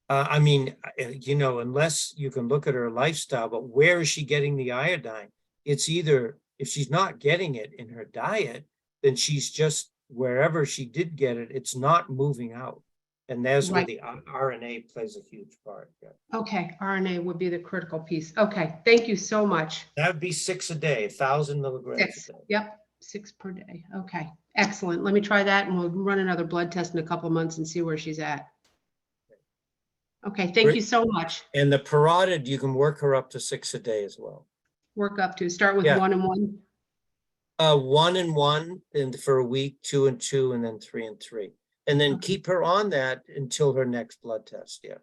I mean, unless you can look at her lifestyle, but where is she getting the iodine? It's either, if she's not getting it in her diet, then she's just, wherever she did get it, it's not moving out. And that's where the RNA plays a huge part. Yeah. Okay, RNA would be the critical piece. Okay, thank you so much. That would be 6 a day, 1,000 milligrams 6. a day. Yep, 6 per day. Okay, excellent. Let me try that, and we'll run another blood test in a couple months and see where she's at. Okay, thank you so much. And the parotid, you can work her up to 6 a day as well. Work up to, start with Yeah. 1 and 1. 1 and 1, and for a week, 2 and 2, and then 3 and 3. And then keep her on that until her next blood test. Yeah.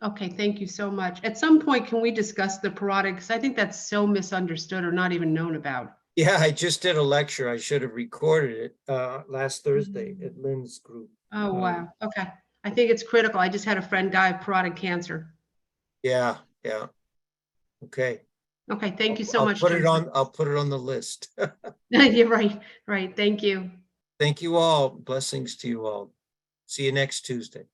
Okay, thank you so much. At some point, can we discuss the parotid? Because I think that's so misunderstood or not even known about. Yeah, I just did a lecture. I should have recorded it last Thursday at Lynn's group. Oh, wow. Okay. I think it's critical. I just had a friend die of parotid cancer. Yeah. Okay. Okay, thank you so I'll much. put it Joseph. I'll put it on the list. You're right, right. Thank you. Thank you all. Blessings to you all. See you next Tuesday.